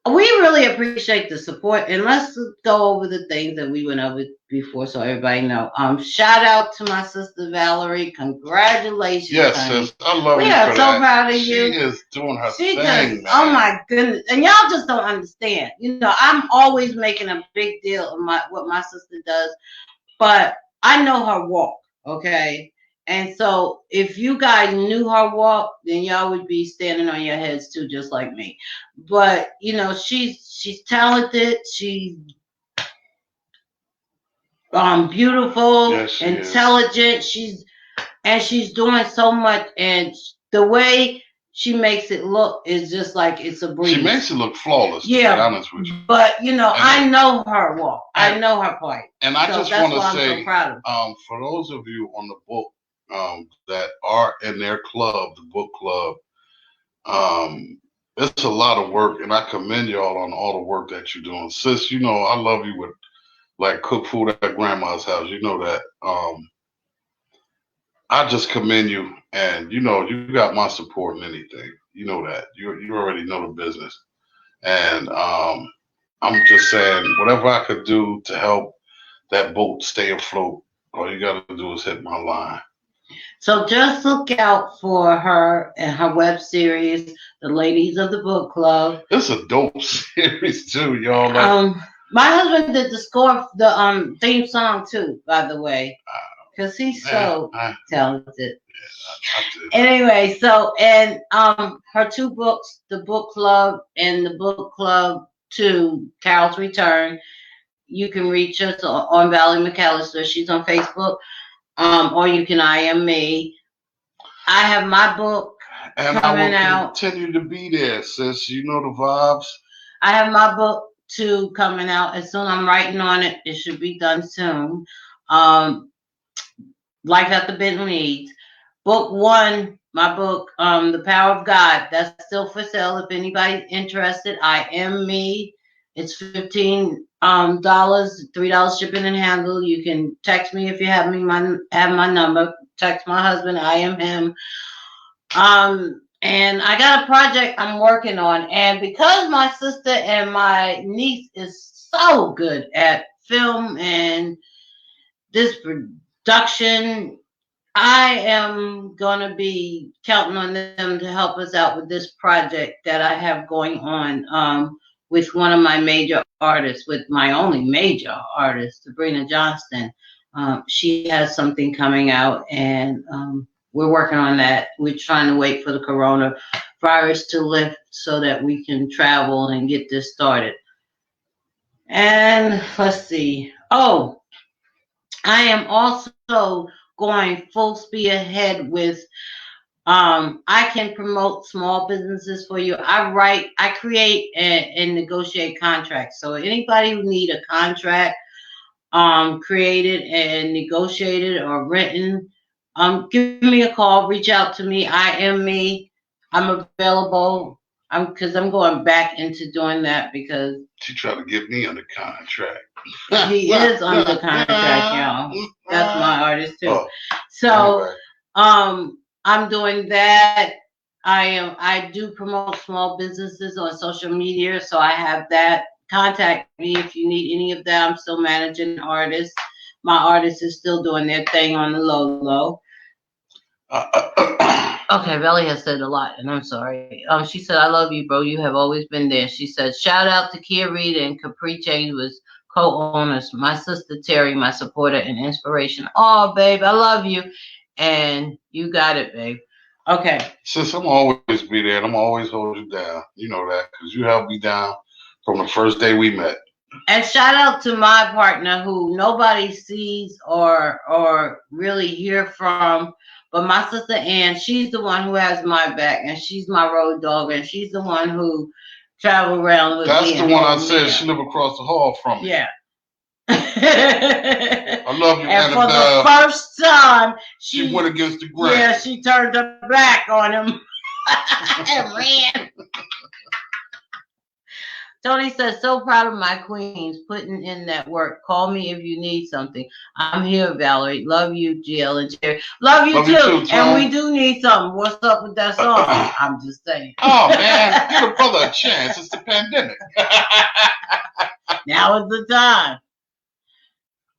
We really appreciate the support, and let's go over the things that we went over before, so everybody know. Shout out to my sister Valerie. Congratulations! Yes, honey. sis. I love you. We are so proud of you. She is doing her thing, man. Oh my goodness! And y'all just don't understand. I'm always making a big deal of what my sister does, but I know her walk. Okay. And so if you guys knew her walk, then y'all would be standing on your heads too, just like me. But she's talented. She's beautiful, yes, intelligent. She's doing so much, and the way she makes it look is just like it's a breeze. She makes it look flawless. Yeah, to be honest with you. But I know her walk. I know her plight. And I just want to say, for those of you on the book. That are in their club, the book club. It's a lot of work, and I commend y'all on all the work that you're doing. Sis, I love you with like cook food at grandma's house. You know that. I just commend you, and you got my support in anything. You know that. You already know the business. And I'm just saying, whatever I could do to help that boat stay afloat, all you got to do is hit my line. So just look out for her and her web series, The Ladies of the Book Club. It's a dope series too, y'all. My husband did the theme song too, by the way, because he's so talented. Yeah, anyway, so and her 2 books, The Book Club and The Book Club 2, Carol's Return. You can reach us on Valerie McAllister. She's on Facebook. Or you can IM me. I have my book coming out. Continue to be there, sis. You know the vibes. I have my book 2 coming out. As soon as I'm writing on it, it should be done soon. Life After Benton Needs. Book 1, my book, The Power of God. That's still for sale. If anybody's interested, IM me. It's $15. $3 shipping and handle. You can text me if you have my number. Text my husband. I am him. And I got a project I'm working on. And because my sister and my niece is so good at film and this production, I am going to be counting on them to help us out with this project that I have going on with one of my major artists, with my only major artist, Sabrina Johnston. She has something coming out, and we're working on that. We're trying to wait for the coronavirus to lift so that we can travel and get this started. And let's see. Oh, I am also going full speed ahead with I can promote small businesses for you. I create and negotiate contracts. So anybody who need a contract created and negotiated or written, give me a call, reach out to me. I am me. I'm available. Because I'm going back into doing that because she tried to get me under contract. he is under contract, y'all. That's my artist too. So anyway. I'm doing that. I do promote small businesses on social media, so I have that. Contact me if you need any of that. I'm still managing artists. My artist is still doing their thing on the low. Okay, Belly has said a lot, and I'm sorry. She said, "I love you, bro. You have always been there." She said, "Shout out to Kia Reed and Capri Change was co-owners. My sister Terri, my supporter and inspiration. Oh, babe, I love you, and you got it, babe." Okay. Sis, I'm always be there, and I'm always hold you down. You know that because you held me down from the first day we met. And shout out to my partner who nobody sees or really hear from. But my sister Ann, she's the one who has my back, and she's my road dog, and she's the one who travel around with me. That's the one I said she lived across the hall from me. Yeah. I love you, and Annabelle. for the first time, she went against the grain. Yeah, she turned her back on him and ran. Tony says, "So proud of my queens putting in that work. Call me if you need something. I'm here, Valerie. Love you, GL and Terri. Love you too. And we do need something. What's up with that song?" I'm just saying. Oh, man. Give a brother a chance. It's the pandemic. Now is the time.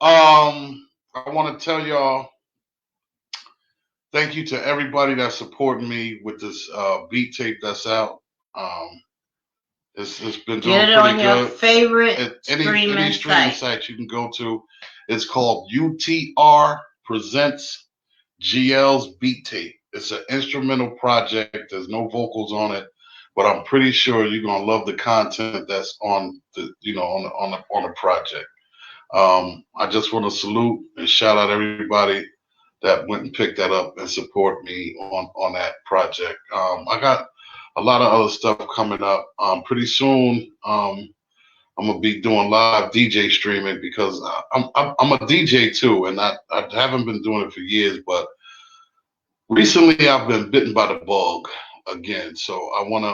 I want to tell y'all, thank you to everybody that's supporting me with this beat tape that's out. It's been doing Get it pretty on good. Your favorite any streaming site you can go to. It's called UTR Presents GL's Beat Tape. It's an instrumental project. There's no vocals on it, but I'm pretty sure you're gonna love the content that's on the on the project. I just want to salute and shout out everybody that went and picked that up and support me on that project. I got a lot of other stuff coming up. Pretty soon, I'm gonna be doing live DJ streaming because I'm a DJ too, and I haven't been doing it for years, but recently I've been bitten by the bug again. So I wanna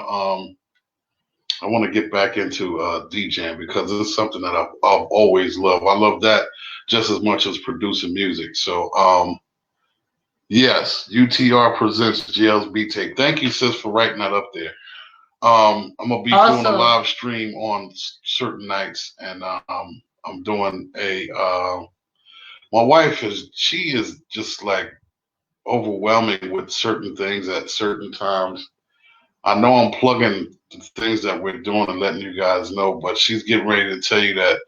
get back into DJing because it's something that I've always loved. I love that just as much as producing music. So yes, UTR Presents GL's Beat Tape. Thank you, sis, for writing that up there. I'm gonna be doing a live stream on certain nights, and I'm doing a. My wife is just like overwhelming with certain things at certain times. I know I'm plugging the things that we're doing and letting you guys know, but she's getting ready to tell you that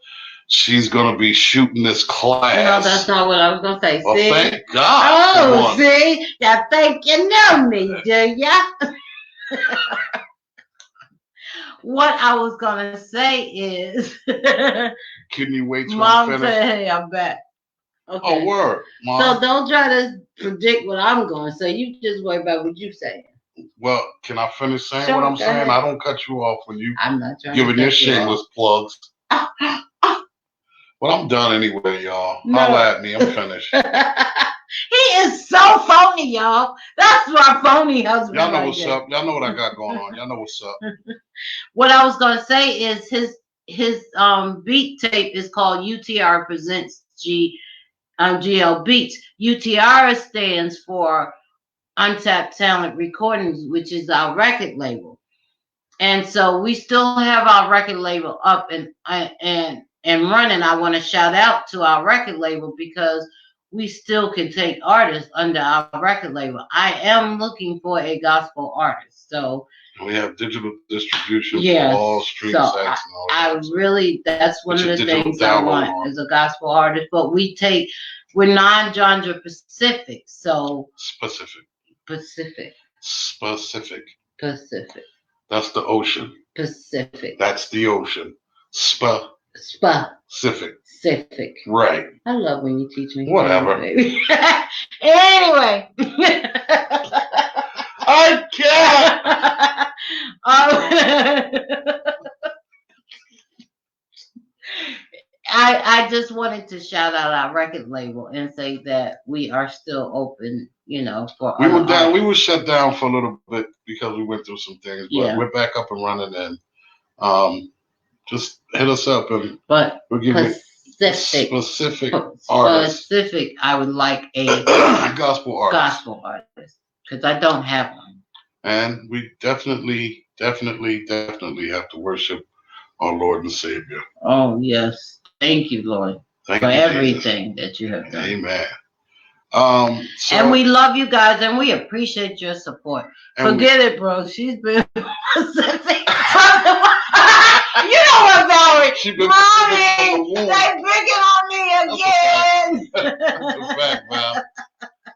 she's gonna be shooting this class. No, that's not what I was gonna say. Well, see? thank God. Oh, see, I think you know me, do ya? What I was gonna say is, can you wait till Mom I'm finished? said, "Hey, I'm back." Okay. Oh, word, Mom. So don't try to predict what I'm going to say. You just worry about what you say. Well, can I finish saying what I'm saying? I don't cut you off when you giving your shameless plugs. Well, I'm done anyway, y'all. No. Holla at me. I'm finished. He is so phony, y'all. That's my phony husband. Y'all know what's up. Y'all know what I got going on. Y'all know what's up. What I was gonna say is his beat tape is called UTR Presents GL Beats. UTR stands for Untapped Talent Recordings, which is our record label. And so we still have our record label up and running. I want to shout out to our record label because we still can take artists under our record label. I am looking for a gospel artist. So we have digital distribution for all stream sites and all that. That's one of the things I want is a gospel artist. But we're non-genre specific. So specific. That's the ocean. Pacific. That's the ocean. Specific. Right. I love when you teach me. Whatever. Baby. Anyway. I can't. I just wanted to shout out our record label and say that we are still open, for we other were down. artists. We were shut down for a little bit because we went through some things, but Yeah. we're back up and running. And just hit us up, and But we'll give you specific artists. Specific, I would like a gospel artist. Gospel artist, because I don't have one. And we definitely have to worship our Lord and Savior. Oh yes, thank you, Lord, for everything that you have done. Amen. And we love you guys, and we appreciate your support. Forget it, bro. She's been Pacific. You know what, Valerie? Mommy, they picking on me again. That's a fact, man.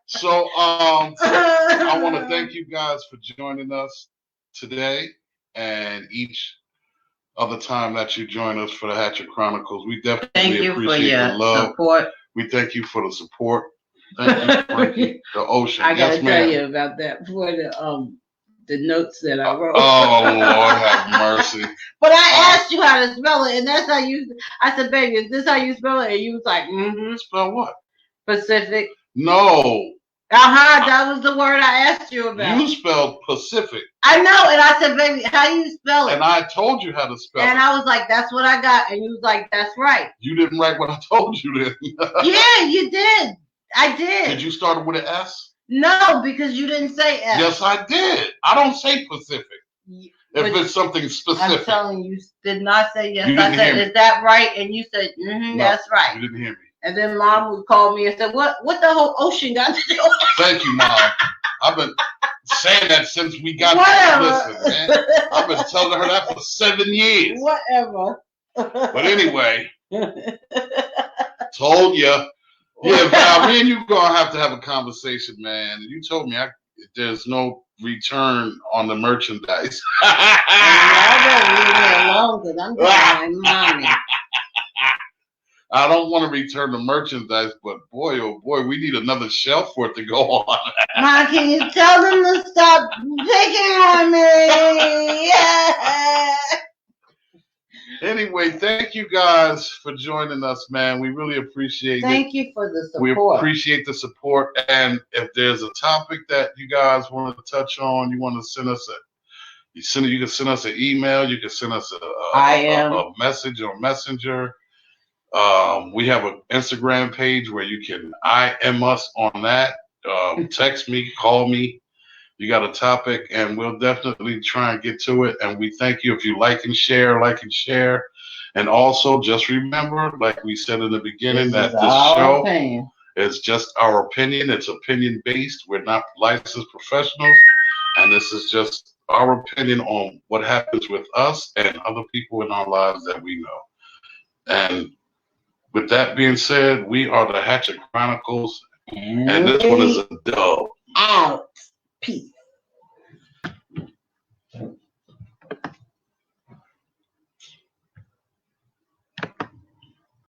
So I want to thank you guys for joining us today, and each other time that you join us for the Hatchett Chronicles. We definitely appreciate the love. Support. We thank you for the support. Thank you, Frankie, the ocean. I gotta tell you about that for the notes that I wrote. Oh, Lord have mercy. But I asked you how to spell it, and that's how you. I said, "Baby, is this how you spell it?" And you was like, "Mm-hmm." Spell what? Pacific. No. That was the word I asked you about. You spelled Pacific. I know, and I said, "Baby, how do you spell it?" And I told you how to spell it. And I was like, "That's what I got," and you was like, "That's right." You didn't write what I told you then. Yeah, you did. I did. Did you start with an S? No, because you didn't say S. Yes, I did. I don't say Pacific. If it's something specific. I'm telling you, did not say yes. I said, "Is that right?" And you said, "Mm-hmm, no, that's right." You didn't hear me. And then Mom would call me and said, "What the whole ocean got to do with it?" Thank you, Mom. I've been saying that since we got Whatever. Listen, man. I've been telling her that for 7 years. Whatever. But anyway, told you. Yeah, Val, me and you gonna have to have a conversation, man. You told me there's no return on the merchandise. I don't leave me alone because I'm telling my mommy. I don't want to return the merchandise, but boy, oh boy, we need another shelf for it to go on. Mom, can you tell them to stop picking on me? Yeah. Anyway, thank you guys for joining us, man. We really appreciate it. Thank you for the support. We appreciate the support. And if there's a topic that you guys want to touch on, you want to send us you can send us an email. You can send us a message on Messenger. We have an Instagram page where you can IM us on that. Text me, call me. You got a topic, and we'll definitely try and get to it. And we thank you if you like and share. And also, just remember, like we said in the beginning, that this show is just our opinion. It's opinion-based. We're not licensed professionals. And this is just our opinion on what happens with us and other people in our lives that we know. And with that being said, we are the Hatchett Chronicles. And this one is a dub. Out. Peace.